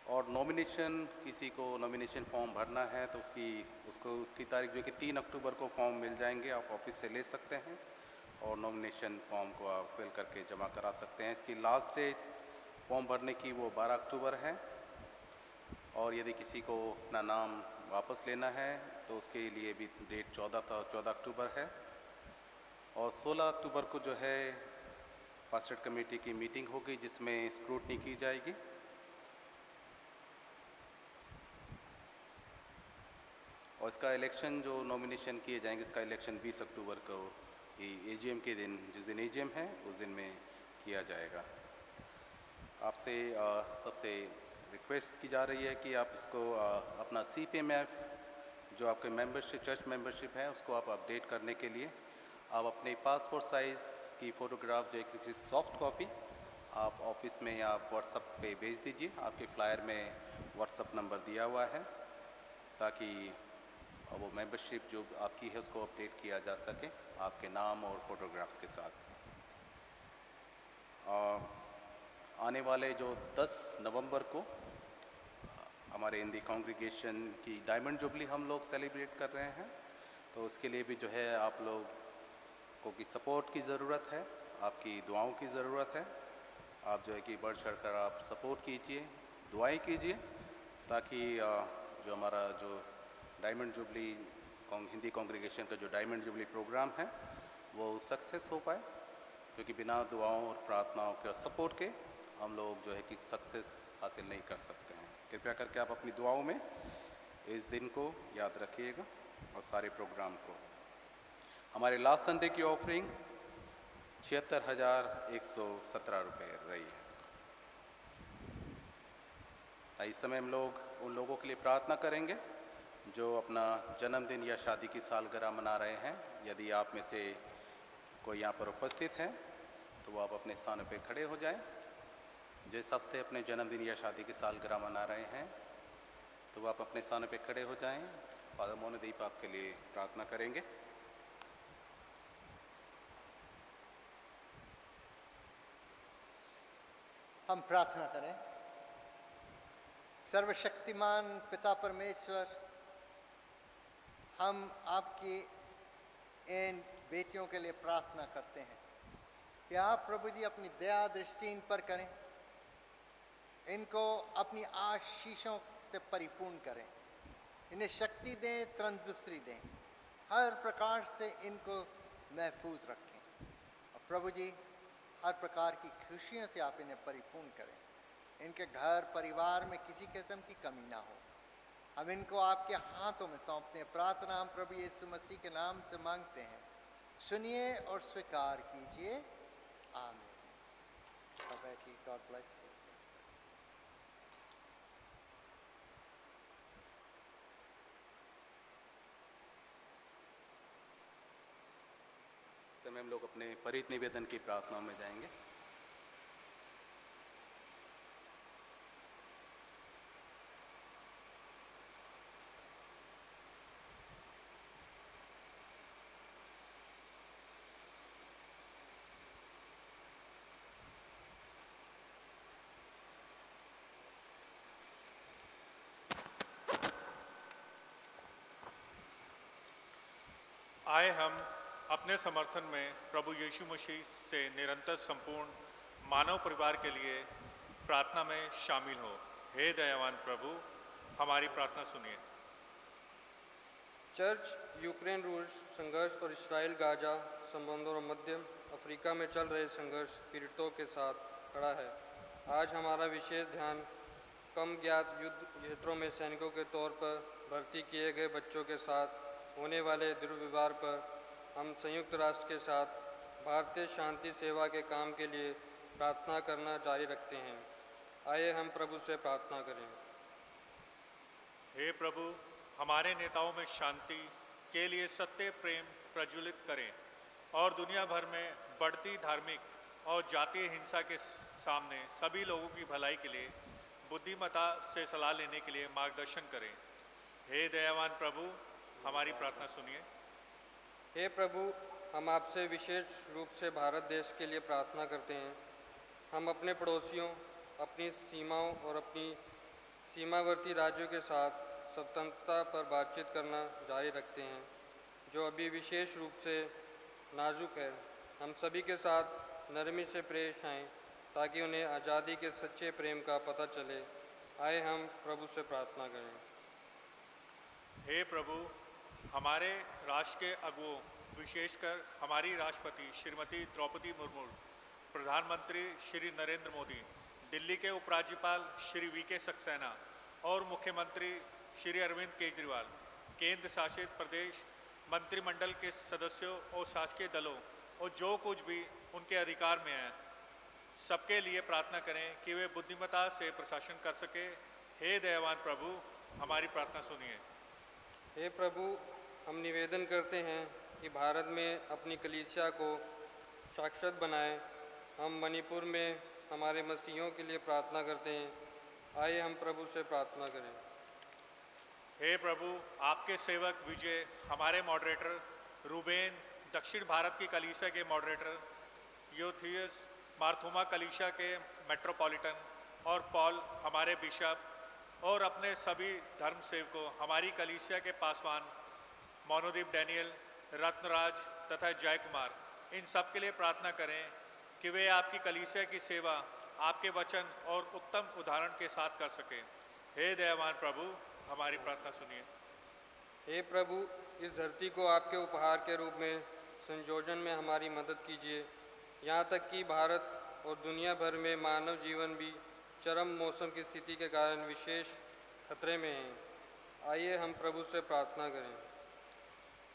और नॉमिनेशन, किसी को नॉमिनेशन फॉर्म भरना है तो उसकी तारीख जो है कि 3 अक्टूबर को फॉर्म मिल जाएंगे। आप ऑफिस से ले सकते हैं और नॉमिनेशन फॉर्म को आप फिल करके जमा करा सकते हैं। इसकी लास्ट डेट फॉर्म भरने की वो 12 अक्टूबर है। और यदि किसी को अपना नाम वापस लेना है तो उसके लिए भी डेट 14 अक्टूबर है। और 16 अक्टूबर को जो है पास्टरेट कमेटी की मीटिंग होगी, जिसमें स्क्रूटनी की जाएगी। और इसका इलेक्शन, जो नॉमिनेशन किए जाएंगे, इसका इलेक्शन 20 अक्टूबर को ही एजीएम के दिन, जिस दिन एजीएम है उस दिन में किया जाएगा। आपसे सबसे रिक्वेस्ट की जा रही है कि आप इसको अपना CPMF, जो आपके मेंबरशिप, चर्च मेंबरशिप है, उसको आप अपडेट करने के लिए आप अपने पासपोर्ट साइज़ की फ़ोटोग्राफ, जो एक सॉफ्ट कॉपी, आप ऑफिस में या आप व्हाट्सएप पे भेज दीजिए। आपके फ्लायर में व्हाट्सएप नंबर दिया हुआ है, ताकि वो मेंबरशिप जो आपकी है उसको अपडेट किया जा सके आपके नाम और फोटोग्राफ्स के साथ। आने वाले जो 10 नवंबर को हमारे हिंदी कांग्रीगेशन की डायमंड जुबली हम लोग सेलिब्रेट कर रहे हैं। तो उसके लिए भी जो है आप लोगों की सपोर्ट की ज़रूरत है, आपकी दुआओं की ज़रूरत है। आप जो है कि बढ़ चढ़ कर आप सपोर्ट कीजिए, दुआएं कीजिए, ताकि जो हमारा जो डायमंड जुबली हिंदी कांग्रीगेशन का जो डायमंड जुबली प्रोग्राम है वो सक्सेस हो पाए। क्योंकि बिना दुआओं और प्रार्थनाओं के और सपोर्ट के हम लोग जो है कि सक्सेस हासिल नहीं कर सकते हैं। कृपया करके आप अपनी दुआओं में इस दिन को याद रखिएगा और सारे प्रोग्राम को। हमारे लास्ट संडे की ऑफरिंग 76,117 रुपये रही है। इस समय हम लोग उन लोगों के लिए प्रार्थना करेंगे जो अपना जन्मदिन या शादी की सालगिरह मना रहे हैं। यदि आप में से कोई यहाँ पर उपस्थित है तो वो आप अपने स्थानों पे खड़े हो जाएं। जिस हफ्ते अपने जन्मदिन या शादी की सालगिरह मना रहे हैं तो वो आप अपने स्थानों पे खड़े हो जाएं। फादर मोहनदीप आपके लिए प्रार्थना करेंगे। हम प्रार्थना करें। सर्वशक्तिमान पिता परमेश्वर, हम आपकी इन बेटियों के लिए प्रार्थना करते हैं कि आप प्रभु जी अपनी दया दृष्टि इन पर करें, इनको अपनी आशीषों से परिपूर्ण करें, इन्हें शक्ति दें, तंदुरुस्ती दें, हर प्रकार से इनको महफूज रखें। और प्रभु जी हर प्रकार की खुशियों से आप इन्हें परिपूर्ण करें। इनके घर परिवार में किसी किस्म की कमी ना हो। हम इनको आपके हाथों में सौंपते हैं। प्रार्थना हम प्रभु यीशु मसीह के नाम से मांगते हैं। सुनिए और स्वीकार कीजिए। आमीन। God bless you. समय हम लोग अपने परित निवेदन की प्रार्थना में जाएंगे। आए हम अपने समर्थन में प्रभु यीशु मसीह से निरंतर संपूर्ण मानव परिवार के लिए प्रार्थना में शामिल हो। हे दयावान प्रभु, हमारी प्रार्थना सुनिए। चर्च यूक्रेन रूस संघर्ष और इसराइल गाजा संबंधों और मध्य अफ्रीका में चल रहे संघर्ष पीड़ितों के साथ खड़ा है। आज हमारा विशेष ध्यान कम ज्ञात युद्ध क्षेत्रों में सैनिकों के तौर पर भर्ती किए गए बच्चों के साथ होने वाले दुर्व्यवहार पर हम संयुक्त राष्ट्र के साथ भारतीय शांति सेवा के काम के लिए प्रार्थना करना जारी रखते हैं। आइए हम प्रभु से प्रार्थना करें। हे प्रभु, हमारे नेताओं में शांति के लिए सत्य प्रेम प्रज्वलित करें और दुनिया भर में बढ़ती धार्मिक और जातीय हिंसा के सामने सभी लोगों की भलाई के लिए बुद्धिमत्ता से सलाह लेने के लिए मार्गदर्शन करें। हे दयावान प्रभु, हमारी प्रार्थना सुनिए। हे प्रभु, हम आपसे विशेष रूप से भारत देश के लिए प्रार्थना करते हैं। हम अपने पड़ोसियों, अपनी सीमाओं और अपनी सीमावर्ती राज्यों के साथ स्वतंत्रता पर बातचीत करना जारी रखते हैं, जो अभी विशेष रूप से नाजुक है। हम सभी के साथ नरमी से पेश आएँ ताकि उन्हें आज़ादी के सच्चे प्रेम का पता चले। आए हम प्रभु से प्रार्थना करें। हे प्रभु, हमारे राष्ट्र के अगुओं, विशेषकर हमारी राष्ट्रपति श्रीमती द्रौपदी मुर्मू, प्रधानमंत्री श्री नरेंद्र मोदी, दिल्ली के उपराज्यपाल श्री वीके सक्सेना और मुख्यमंत्री श्री अरविंद केजरीवाल, केंद्र शासित प्रदेश मंत्रिमंडल के सदस्यों और शासकीय दलों और जो कुछ भी उनके अधिकार में है, सबके लिए प्रार्थना करें कि वे बुद्धिमत्ता से प्रशासन कर सके। हे दयावान प्रभु, हमारी प्रार्थना सुनिए। हे प्रभु, हम निवेदन करते हैं कि भारत में अपनी कलीसिया को शाश्वत बनाएं। हम मणिपुर में हमारे मसीहों के लिए प्रार्थना करते हैं। आइए हम प्रभु से प्रार्थना करें। हे प्रभु, आपके सेवक विजय, हमारे मॉडरेटर रूबेन, दक्षिण भारत की कलीसिया के मॉडरेटर योथियस, मार्थुमा कलीसिया के मेट्रोपॉलिटन और पॉल, हमारे बिशप, और अपने सभी धर्म सेवकों, हमारी कलीसिया के पासवान मोनोदीप डैनियल, रत्नराज तथा जय कुमार, इन सब के लिए प्रार्थना करें कि वे आपकी कलीसिया की सेवा आपके वचन और उत्तम उदाहरण के साथ कर सकें। हे दयावान प्रभु, हमारी प्रार्थना सुनिए। हे प्रभु, इस धरती को आपके उपहार के रूप में संयोजन में हमारी मदद कीजिए, यहाँ तक कि भारत और दुनिया भर में मानव जीवन भी चरम मौसम की स्थिति के कारण विशेष खतरे में हैं। आइए हम प्रभु से प्रार्थना करें।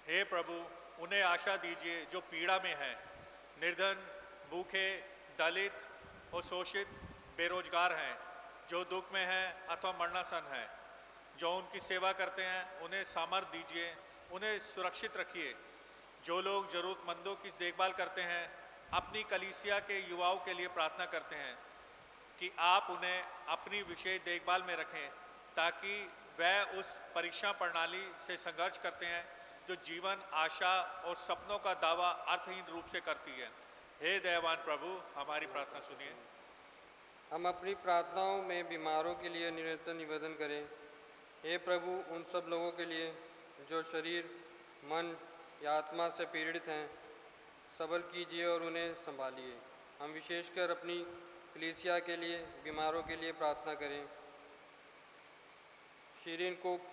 हे प्रभु, उन्हें आशा दीजिए जो पीड़ा में हैं, निर्धन, भूखे, दलित और शोषित, बेरोजगार हैं, जो दुख में हैं अथवा मरणासन हैं। जो उनकी सेवा करते हैं उन्हें सामर्थ्य दीजिए, उन्हें सुरक्षित रखिए। जो लोग ज़रूरतमंदों की देखभाल करते हैं, अपनी कलीसिया के युवाओं के लिए प्रार्थना करते हैं कि आप उन्हें अपनी विशेष देखभाल में रखें, ताकि वह उस परीक्षा प्रणाली से संघर्ष करते हैं जो जीवन, आशा और सपनों का दावा अर्थहीन रूप से करती है। हे दयावान प्रभु, हमारी प्रार्थना सुनिए। हम अपनी प्रार्थनाओं में बीमारों के लिए निरंतर निवेदन करें। हे प्रभु, उन सब लोगों के लिए जो शरीर, मन या आत्मा से पीड़ित हैं, सबल कीजिए और उन्हें संभालिए। हम विशेषकर अपनी कलीसिया के लिए बीमारों के लिए प्रार्थना करें। Shireen Cook,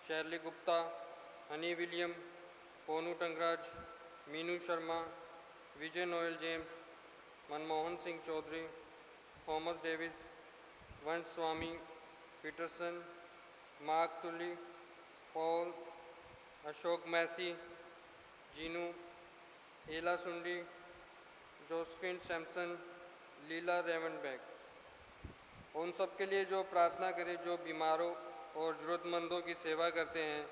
Shirley Gupta, Honey William, Ponnu Tangaraj, Meenu Sharma, Vijay Noel James, Manmohan Singh Chaudhary, Thomas Davis, Vansh Swami, Peterson, Mark Tuli, Paul, Ashok Massey, Jinu, Ella Sundi, Josephine Samson, लीला रेवनबैग। उन सब के लिए जो प्रार्थना करें जो बीमारों और ज़रूरतमंदों की सेवा करते हैं,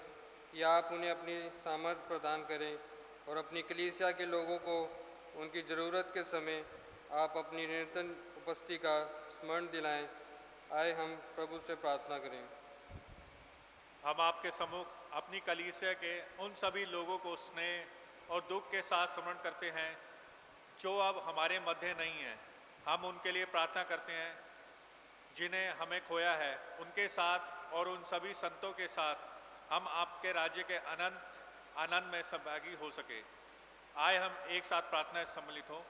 कि आप उन्हें अपनी सामर्थ्य प्रदान करें और अपनी कलीसिया के लोगों को उनकी ज़रूरत के समय आप अपनी निरंतर उपस्थिति का स्मरण दिलाएं। आए हम प्रभु से प्रार्थना करें। हम आपके सम्मुख अपनी कलीसिया के उन सभी लोगों को स्नेह और दुख के साथ स्मरण करते हैं जो अब हमारे मध्य नहीं हैं। हम उनके लिए प्रार्थना करते हैं जिन्हें हमें खोया है। उनके साथ और उन सभी संतों के साथ हम आपके राज्य के अनंत आनंद में सहभागी हो सके। आए हम एक साथ प्रार्थना में सम्मिलित हों।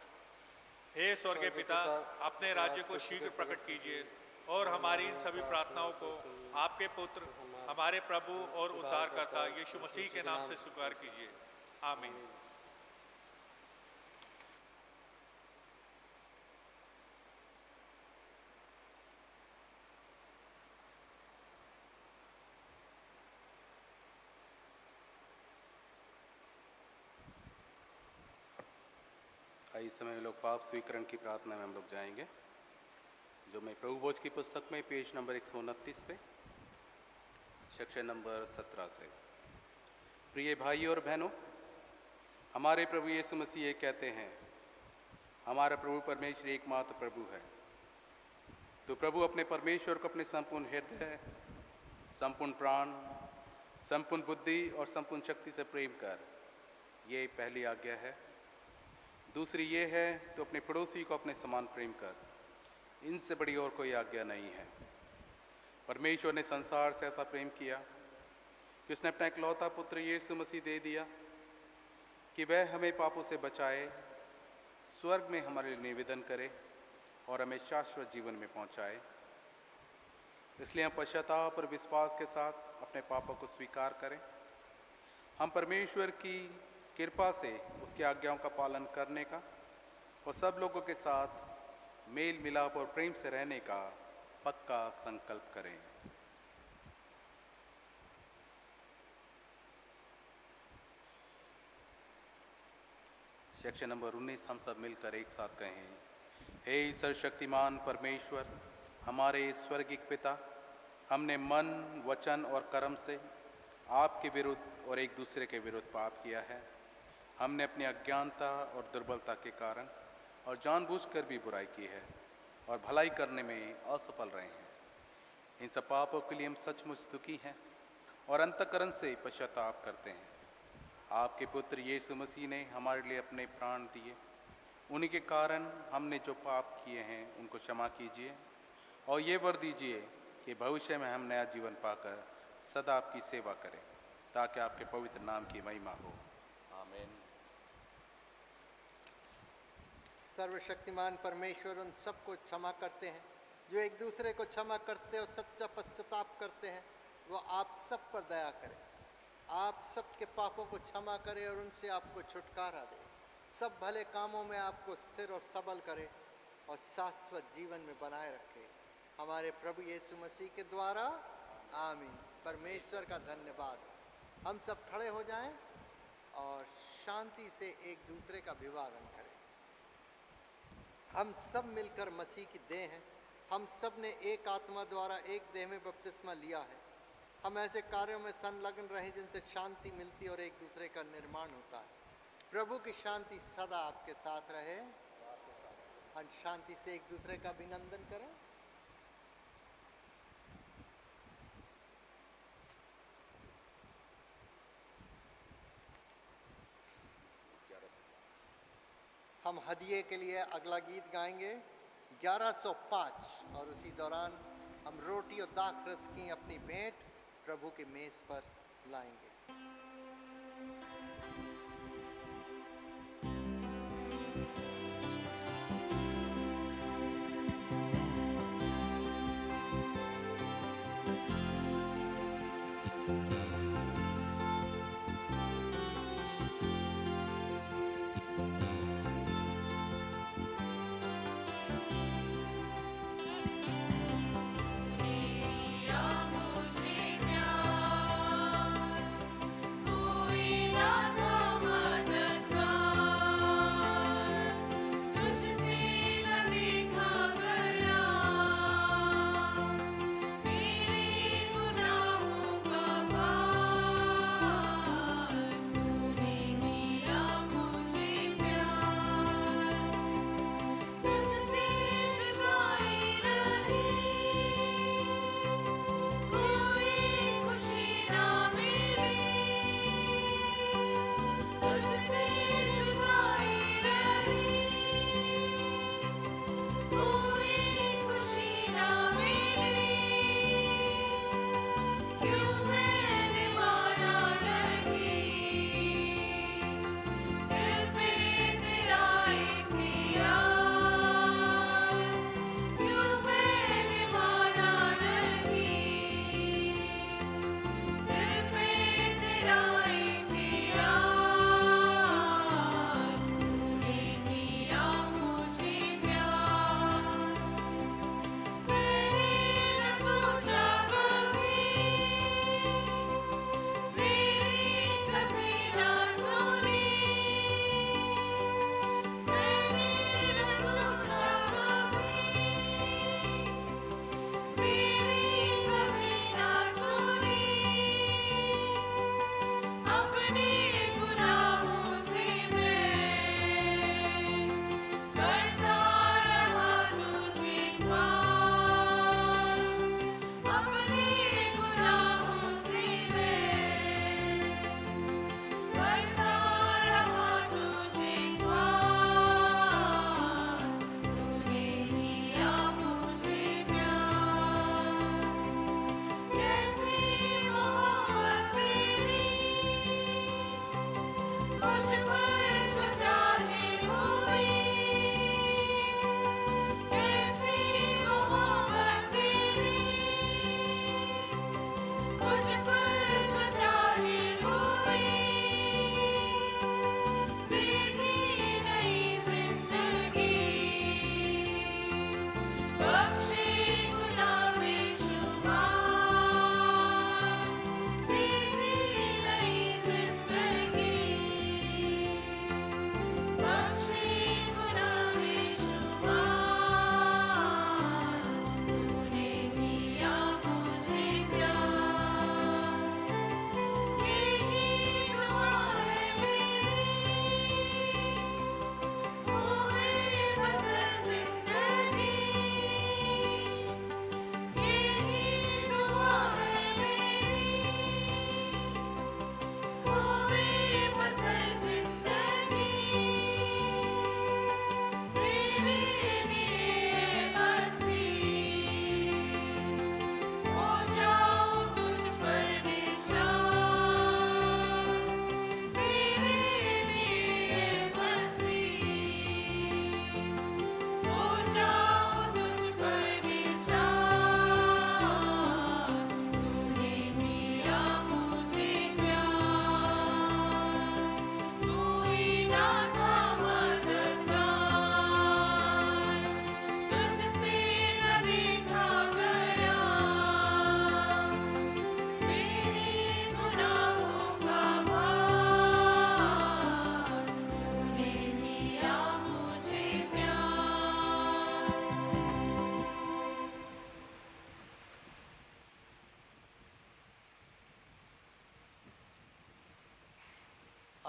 हे स्वर्गीय पिता, अपने राज्य को शीघ्र प्रकट कीजिए और हमारी इन सभी प्रार्थनाओं को आपके पुत्र, हमारे प्रभु और उद्धारकर्ता यीशु मसीह के नाम से स्वीकार कीजिए। आमीन। इस समय में लोग पाप स्वीकरण की प्रार्थना में हम लोग जाएंगे, जो मैं प्रभु भोज की पुस्तक में पेज नंबर 129 पे सेक्शन नंबर 17 से। प्रिय भाई और बहनों, हमारे प्रभु यीशु मसीह ये कहते हैं, हमारा प्रभु परमेश्वर एकमात्र प्रभु है। तो प्रभु अपने परमेश्वर को अपने संपूर्ण हृदय, संपूर्ण प्राण, संपूर्ण बुद्धि और संपूर्ण शक्ति से प्रेम कर, ये पहली आज्ञा है। दूसरी ये है, तो अपने पड़ोसी को अपने समान प्रेम कर। इनसे बड़ी और कोई आज्ञा नहीं है। परमेश्वर ने संसार से ऐसा प्रेम किया कि उसने अपना इकलौता पुत्र यीशु मसीह दे दिया कि वह हमें पापों से बचाए, स्वर्ग में हमारे लिए निवेदन करे और हमें शाश्वत जीवन में पहुंचाए। इसलिए हम पश्चाताप और विश्वास के साथ अपने पापों को स्वीकार करें। हम परमेश्वर की कृपा से उसकी आज्ञाओं का पालन करने का और सब लोगों के साथ मेल मिलाप और प्रेम से रहने का पक्का संकल्प करें। सेक्शन नंबर 19 हम सब मिलकर एक साथ कहें। हे सर्वशक्तिमान परमेश्वर, हमारे स्वर्गिक पिता, हमने मन, वचन और कर्म से आपके विरुद्ध और एक दूसरे के विरुद्ध पाप किया है। हमने अपनी अज्ञानता और दुर्बलता के कारण और जानबूझकर भी बुराई की है और भलाई करने में असफल रहे हैं। इन सब पापों के लिए हम सचमुच दुखी हैं और अंतःकरण से पश्चाताप करते हैं। आपके पुत्र यीशु मसीह ने हमारे लिए अपने प्राण दिए। उन्हीं के कारण हमने जो पाप किए हैं उनको क्षमा कीजिए और ये वर दीजिए कि भविष्य में हम नया जीवन पाकर सदा आपकी सेवा करें, ताकि आपके पवित्र नाम की महिमा हो। आमीन। सर्वशक्तिमान परमेश्वर उन सबको क्षमा करते हैं जो एक दूसरे को क्षमा करते और सच्चा पश्चाताप करते हैं। वो आप सब पर दया करें, आप सबके पापों को क्षमा करे और उनसे आपको छुटकारा दे। सब भले कामों में आपको स्थिर और सबल करे और शाश्वत जीवन में बनाए रखे। हमारे प्रभु यीशु मसीह के द्वारा, आमीन। परमेश्वर का धन्यवाद। हम सब खड़े हो जाएं और शांति से एक दूसरे का अभिवादन करें। हम सब मिलकर मसीह की देह हैं। हम सब ने एक आत्मा द्वारा एक देह में बपतिस्मा लिया है। हम ऐसे कार्यों में संलग्न रहें जिनसे शांति मिलती और एक दूसरे का निर्माण होता है। प्रभु की शांति सदा आपके साथ रहे। हम शांति से एक दूसरे का अभिनंदन करें। हम हदिये के लिए अगला गीत गाएंगे 1105 और उसी दौरान हम रोटी और दाख रस की अपनी भेंट प्रभु की मेज पर लाएंगे। मुझे प्यार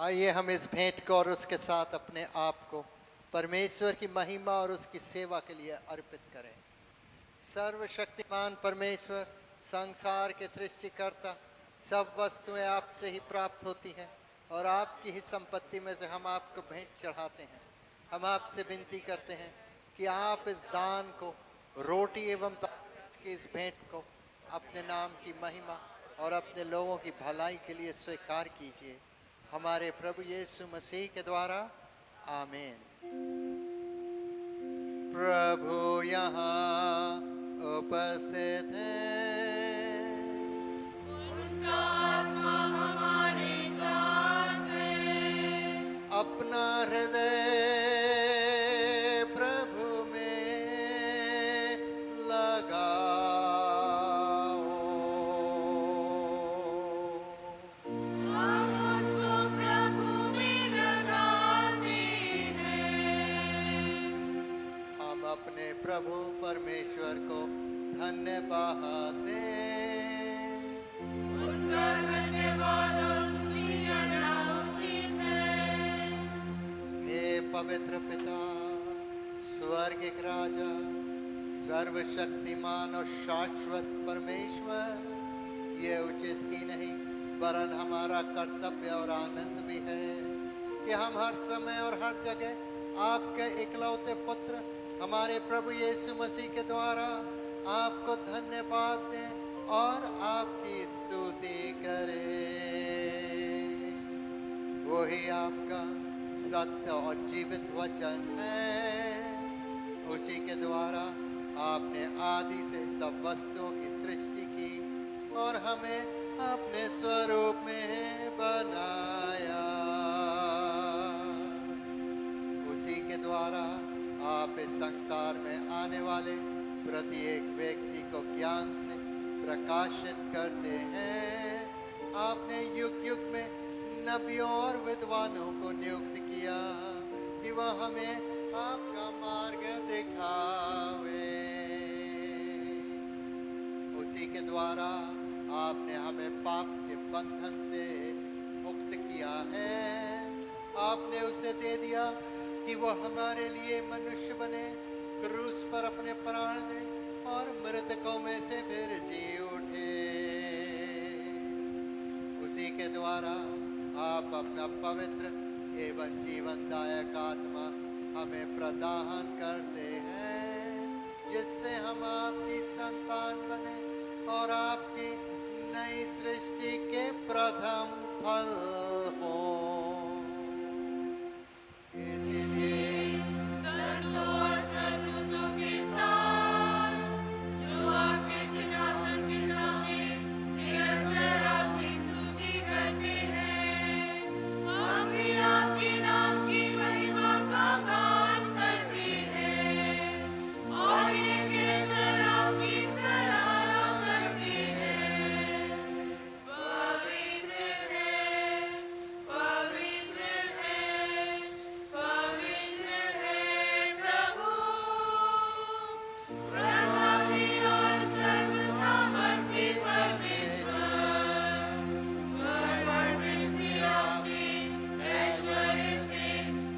आइए हम इस भेंट को और उसके साथ अपने आप को परमेश्वर की महिमा और उसकी सेवा के लिए अर्पित करें। सर्वशक्तिमान परमेश्वर, संसार के सृष्टिकर्ता, सब वस्तुएं आपसे ही प्राप्त होती हैं और आपकी ही संपत्ति में से हम आपको भेंट चढ़ाते हैं। हम आपसे विनती करते हैं कि आप इस दान को, रोटी एवं की इस भेंट को अपने नाम की महिमा और अपने लोगों की भलाई के लिए स्वीकार कीजिए। हमारे प्रभु यीशु मसीह के द्वारा, आमीन। प्रभु यहाँ उपस्थित है, उनका आत्मा हमारे साथ है। अपना हृदय प्रभु में लगाओ। हम उसको प्रभु में लगाते हैं। हम अपने प्रभु परमेश्वर को धन्यवाद दें। उनका धन्यवाद और स्तुति करना उचित है। हे पवित्र पिता, स्वर्गिक राजा, सर्वशक्तिमान और शाश्वत परमेश्वर, ये उचित ही नहीं वरन हमारा कर्तव्य और आनंद भी है कि हम हर समय और हर जगह आपके इकलौते पुत्र हमारे प्रभु यीशु मसीह के द्वारा आपको धन्यवाद दें और आपकी स्तुति करें। वही आपका सत्य और जीवित वचन है। उसी के द्वारा आपने आदि से सब वस्तुओं की सृष्टि की और हमें अपने स्वरूप में बनाया। उसी के द्वारा आप इस संसार में आने वाले प्रत्येक व्यक्ति को ज्ञान से प्रकाशित करते हैं। आपने युग युग में नबियों और विद्वानों को नियुक्त किया कि वह हमें आपका मार्ग दिखावे। उसी के द्वारा आपने हमें पाप के बंधन से मुक्त किया है। आपने उसे दे दिया कि वह हमारे लिए मनुष्य बने, क्रूस पर अपने प्राण दे और मृतकों में से फिर जी उठे। उसी के द्वारा आप अपना पवित्र एवं जीवनदायक आत्मा हमें प्रदान करते हैं, जिससे हम आपकी संतान बने और आपकी नई सृष्टि के प्रथम फल हों। इसीलिए संतों और सद्गुणों के साथ जो आपके सिंहासन के सामने निरंतर आपकी स्तुति करते हैं, हम भी आपके नाम की महिमा का गान करते हैं और ये कहकर आपकी सराहना करते हैं, पवित्र है, पवित्र है, पवित्र है प्रभु, प्रतापी और सर्वसामर्थी परमेश्वर। स्वर्ग और पृथ्वी आपके ऐश्वर्य से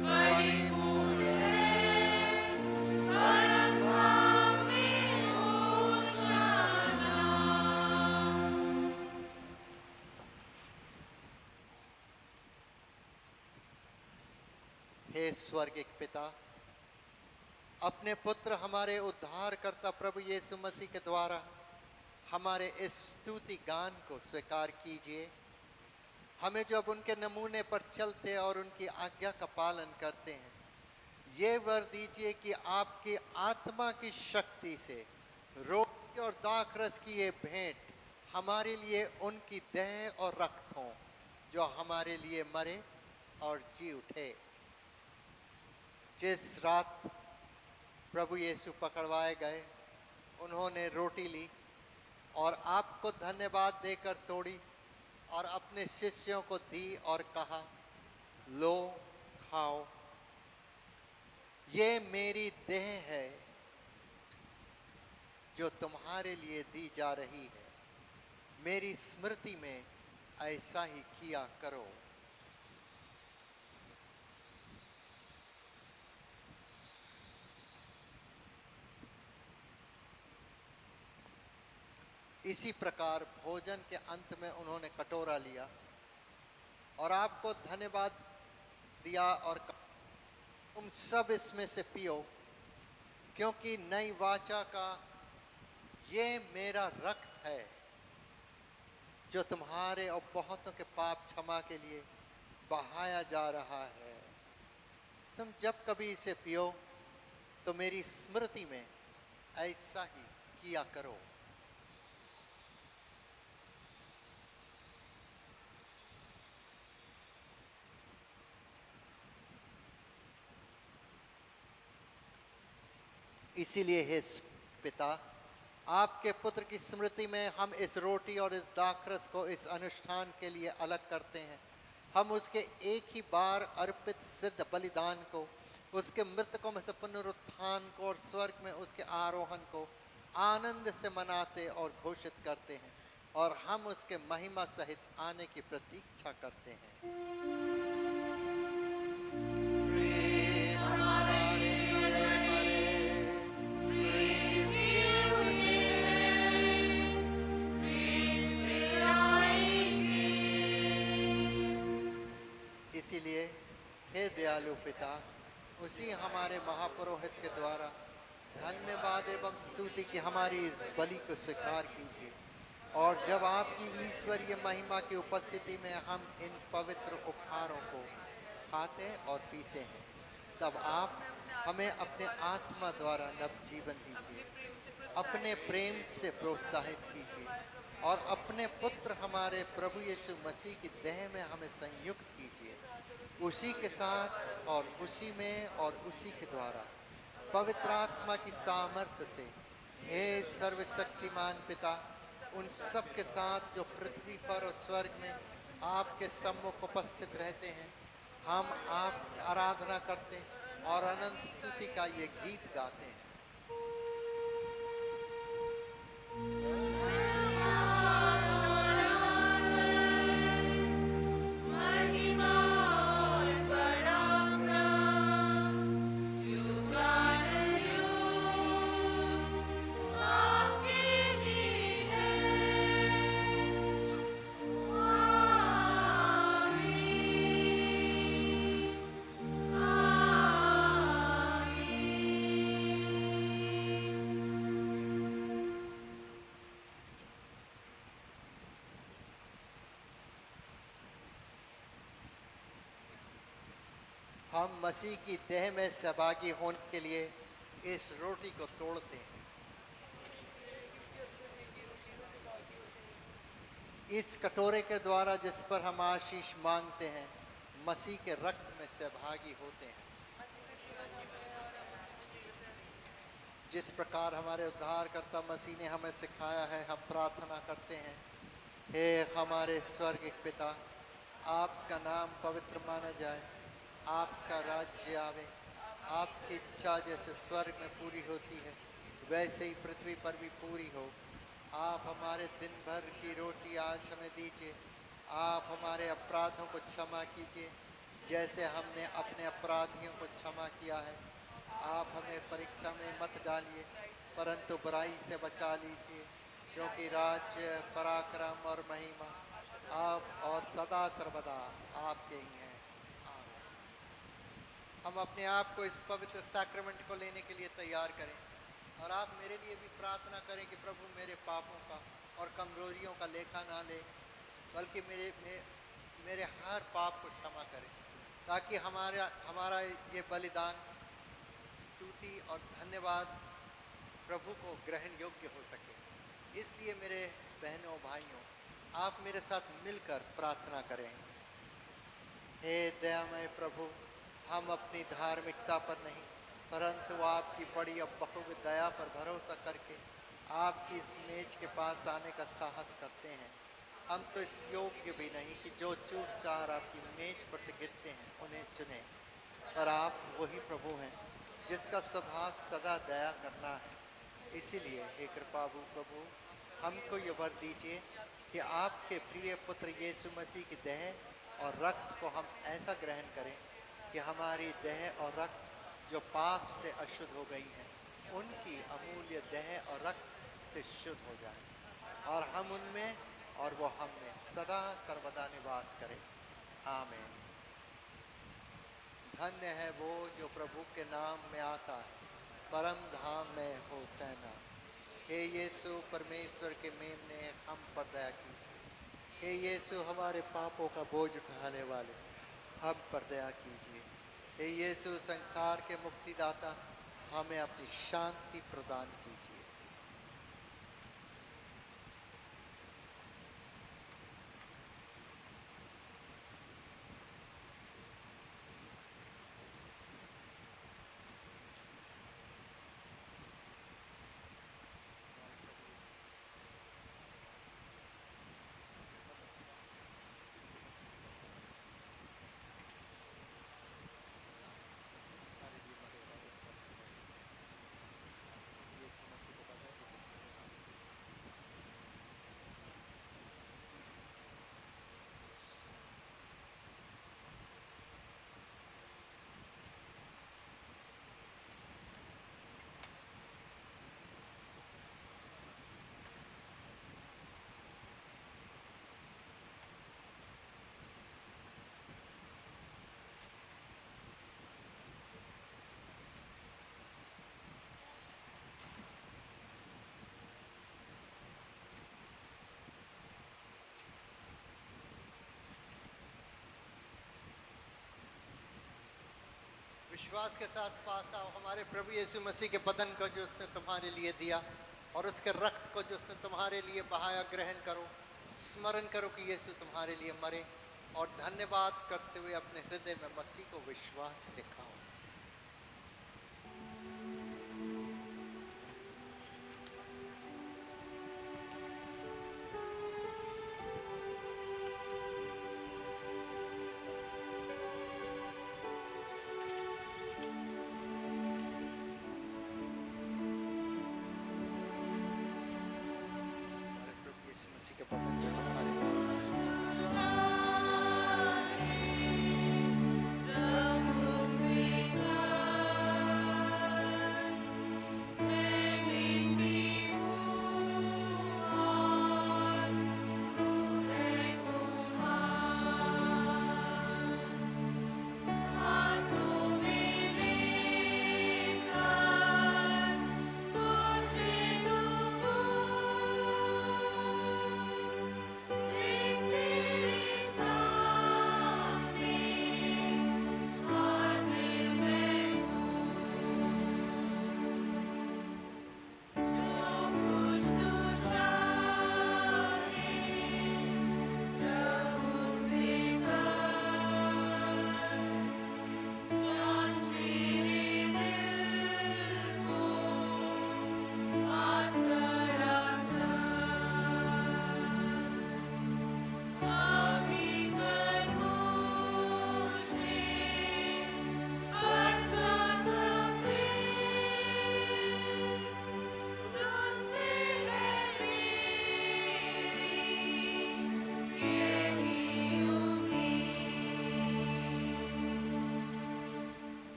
परिपूर्ण है। परम धाम में होशाना। हे स्वर्गिक पिता, अपने पुत्र हमारे उद्धारकर्ता प्रभु यीशु मसीह के द्वारा हमारे इस स्तुति गान को स्वीकार कीजिए। हमें जब उनके नमूने पर चलते और उनकी आज्ञा का पालन करते हैं, ये वर दीजिए कि आपकी आत्मा की शक्ति से रोटी और दाखरस की ये भेंट हमारे लिए उनकी देह और रक्त हों, जो हमारे लिए मरे और जी उठे। जिस रात प्रभु यीशु पकड़वाए गए, उन्होंने रोटी ली और आपको धन्यवाद देकर तोड़ी और अपने शिष्यों को दी और कहा, लो खाओ, ये मेरी देह है जो तुम्हारे लिए दी जा रही है। मेरी स्मृति में ऐसा ही किया करो। इसी प्रकार भोजन के अंत में उन्होंने कटोरा लिया और आपको धन्यवाद दिया और कहा, तुम सब इसमें से पियो, क्योंकि नई वाचा का ये मेरा रक्त है जो तुम्हारे और बहुतों के पाप क्षमा के लिए बहाया जा रहा है। तुम जब कभी इसे पियो तो मेरी स्मृति में ऐसा ही किया करो। इसीलिए हे पिता, आपके पुत्र की स्मृति में हम इस रोटी और इस दाखरस को इस अनुष्ठान के लिए अलग करते हैं। हम उसके एक ही बार अर्पित सिद्ध बलिदान को, उसके मृतकों में से पुनरुत्थान को और स्वर्ग में उसके आरोहण को आनंद से मनाते और घोषित करते हैं, और हम उसके महिमा सहित आने की प्रतीक्षा करते हैं। इसीलिए हे दयालु पिता, उसी हमारे महापुरोहित के द्वारा धन्यवाद एवं स्तुति की हमारी इस बलि को स्वीकार कीजिए, और जब आपकी ईश्वरीय महिमा की उपस्थिति में हम इन पवित्र उपहारों को खाते और पीते हैं, तब आप हमें अपने आत्मा द्वारा नव जीवन दीजिए, अपने प्रेम से प्रोत्साहित कीजिए, और अपने पुत्र हमारे प्रभु यीशु मसीह की देह में हमें संयुक्त कीजिए। उसी के साथ और उसी में और उसी के द्वारा पवित्र आत्मा की सामर्थ्य से हे सर्वशक्तिमान पिता, उन सब के साथ जो पृथ्वी पर और स्वर्ग में आपके सम्मुख उपस्थित रहते हैं, हम आप आराधना करते और अनंत स्तुति का ये गीत गाते हैं। हम मसीह की देह में सहभागी होने के लिए इस रोटी को तोड़ते हैं। इस कटोरे के द्वारा जिस पर हम आशीष मांगते हैं, मसीह के रक्त में सहभागी होते हैं। जिस प्रकार हमारे उद्धारकर्ता मसीह ने हमें सिखाया है, हम प्रार्थना करते हैं, हे हमारे स्वर्गिक पिता, आपका नाम पवित्र माना जाए, आपका राज्य आवे, आपकी इच्छा जैसे स्वर्ग में पूरी होती है वैसे ही पृथ्वी पर भी पूरी हो। आप हमारे दिन भर की रोटी आज हमें दीजिए। आप हमारे अपराधों को क्षमा कीजिए जैसे हमने अपने अपराधियों को क्षमा किया है। आप हमें परीक्षा में मत डालिए परंतु बुराई से बचा लीजिए, क्योंकि राज्य, पराक्रम और महिमा आप और सदा सर्वदा आपके ही हैं। हम अपने आप को इस पवित्र सैक्रेमेंट को लेने के लिए तैयार करें, और आप मेरे लिए भी प्रार्थना करें कि प्रभु मेरे पापों का और कमजोरियों का लेखा ना ले, बल्कि मेरे हर पाप को क्षमा करें, ताकि हमारा ये बलिदान, स्तुति और धन्यवाद प्रभु को ग्रहण योग्य हो सके। इसलिए मेरे बहनों भाइयों, आप मेरे साथ मिलकर प्रार्थना करें। हे दयामय प्रभु, हम अपनी धार्मिकता पर नहीं परंतु आपकी बड़ी और बहुविध दया पर भरोसा करके आपकी इस मेज के पास आने का साहस करते हैं। हम तो इस योग्य भी नहीं कि जो चूर चार आपकी मेज पर से गिरते हैं उन्हें चुने, पर आप वही प्रभु हैं जिसका स्वभाव सदा दया करना है। इसीलिए हे कृपालु प्रभु, हमको ये वर दीजिए कि आपके प्रिय पुत्र यीशु मसीह की देह और रक्त को हम ऐसा ग्रहण करें कि हमारी देह और रक्त जो पाप से अशुद्ध हो गई हैं, उनकी अमूल्य देह और रक्त से शुद्ध हो जाए, और हम उनमें और वो हम में सदा सर्वदा निवास करे। आमीन। धन्य है वो जो प्रभु के नाम में आता है, परम धाम में होसैना। हे यीशु परमेश्वर के मेमने, हम पर दया कीजिए। हे यीशु हमारे पापों का बोझ उठाने वाले, हम पर दया कीजिए। हे यीशु संसार के मुक्तिदाता, हमें अपनी शांति प्रदान कीजिए। विश्वास के साथ पास आओ हमारे प्रभु यीशु मसीह के बदन को जो उसने तुम्हारे लिए दिया और उसके रक्त को जो उसने तुम्हारे लिए बहाया, ग्रहण करो। स्मरण करो कि यीशु तुम्हारे लिए मरे और धन्यवाद करते हुए अपने हृदय में मसीह को विश्वास सिखाओ।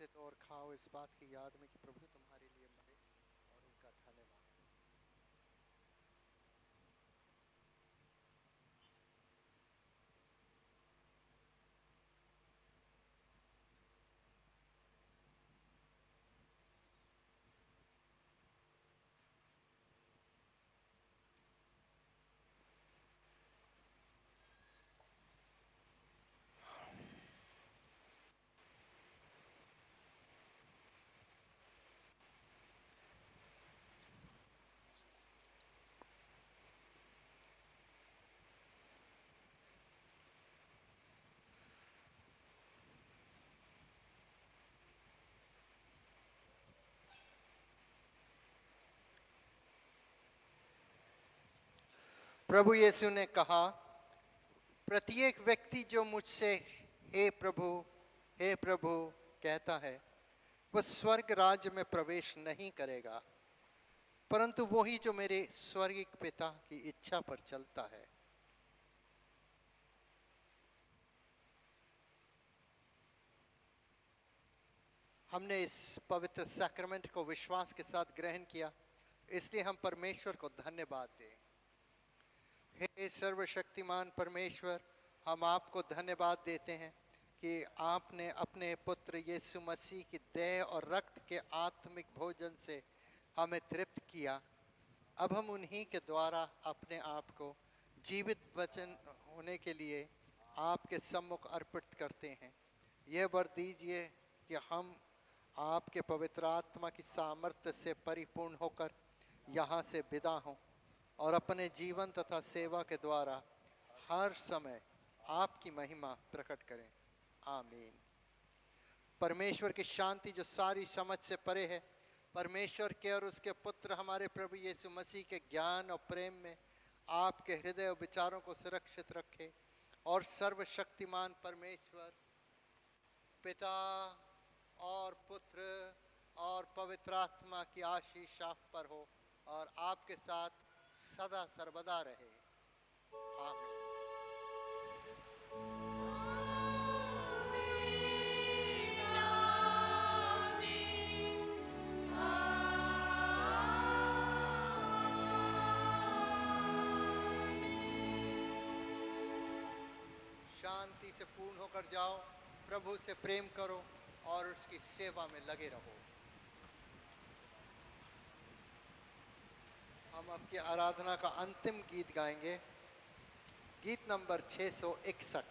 से लो और खाओ इस बात की याद में कि प्रभु तुम्हारे लिए मरे और उनका धन्यवाद। प्रभु यीशु ने कहा, प्रत्येक व्यक्ति जो मुझसे हे प्रभु कहता है वह स्वर्ग राज्य में प्रवेश नहीं करेगा, परंतु वही जो मेरे स्वर्गिक पिता की इच्छा पर चलता है। हमने इस पवित्र सैक्रमेंट को विश्वास के साथ ग्रहण किया, इसलिए हम परमेश्वर को धन्यवाद दें। हे सर्वशक्तिमान परमेश्वर, हम आपको धन्यवाद देते हैं कि आपने अपने पुत्र यीशु मसीह की देह और रक्त के आत्मिक भोजन से हमें तृप्त किया। अब हम उन्हीं के द्वारा अपने आप को जीवित वचन होने के लिए आपके सम्मुख अर्पित करते हैं। यह वर दीजिए कि हम आपके पवित्र आत्मा की सामर्थ्य से परिपूर्ण होकर यहाँ से विदा हों और अपने जीवन तथा सेवा के द्वारा हर समय आपकी महिमा प्रकट करें। आमीन। परमेश्वर की शांति जो सारी समझ से परे है, परमेश्वर के और उसके पुत्र हमारे प्रभु यीशु मसीह के ज्ञान और प्रेम में आपके हृदय और विचारों को सुरक्षित रखे और सर्वशक्तिमान परमेश्वर पिता और पुत्र और पवित्र आत्मा की आशीष आप पर हो और आपके साथ सदा सर्वदा रहे। आमीन। शांति से पूर्ण होकर जाओ, प्रभु से प्रेम करो और उसकी सेवा में लगे रहो। हम आपकी आराधना का अंतिम गीत गाएंगे, गीत नंबर 661।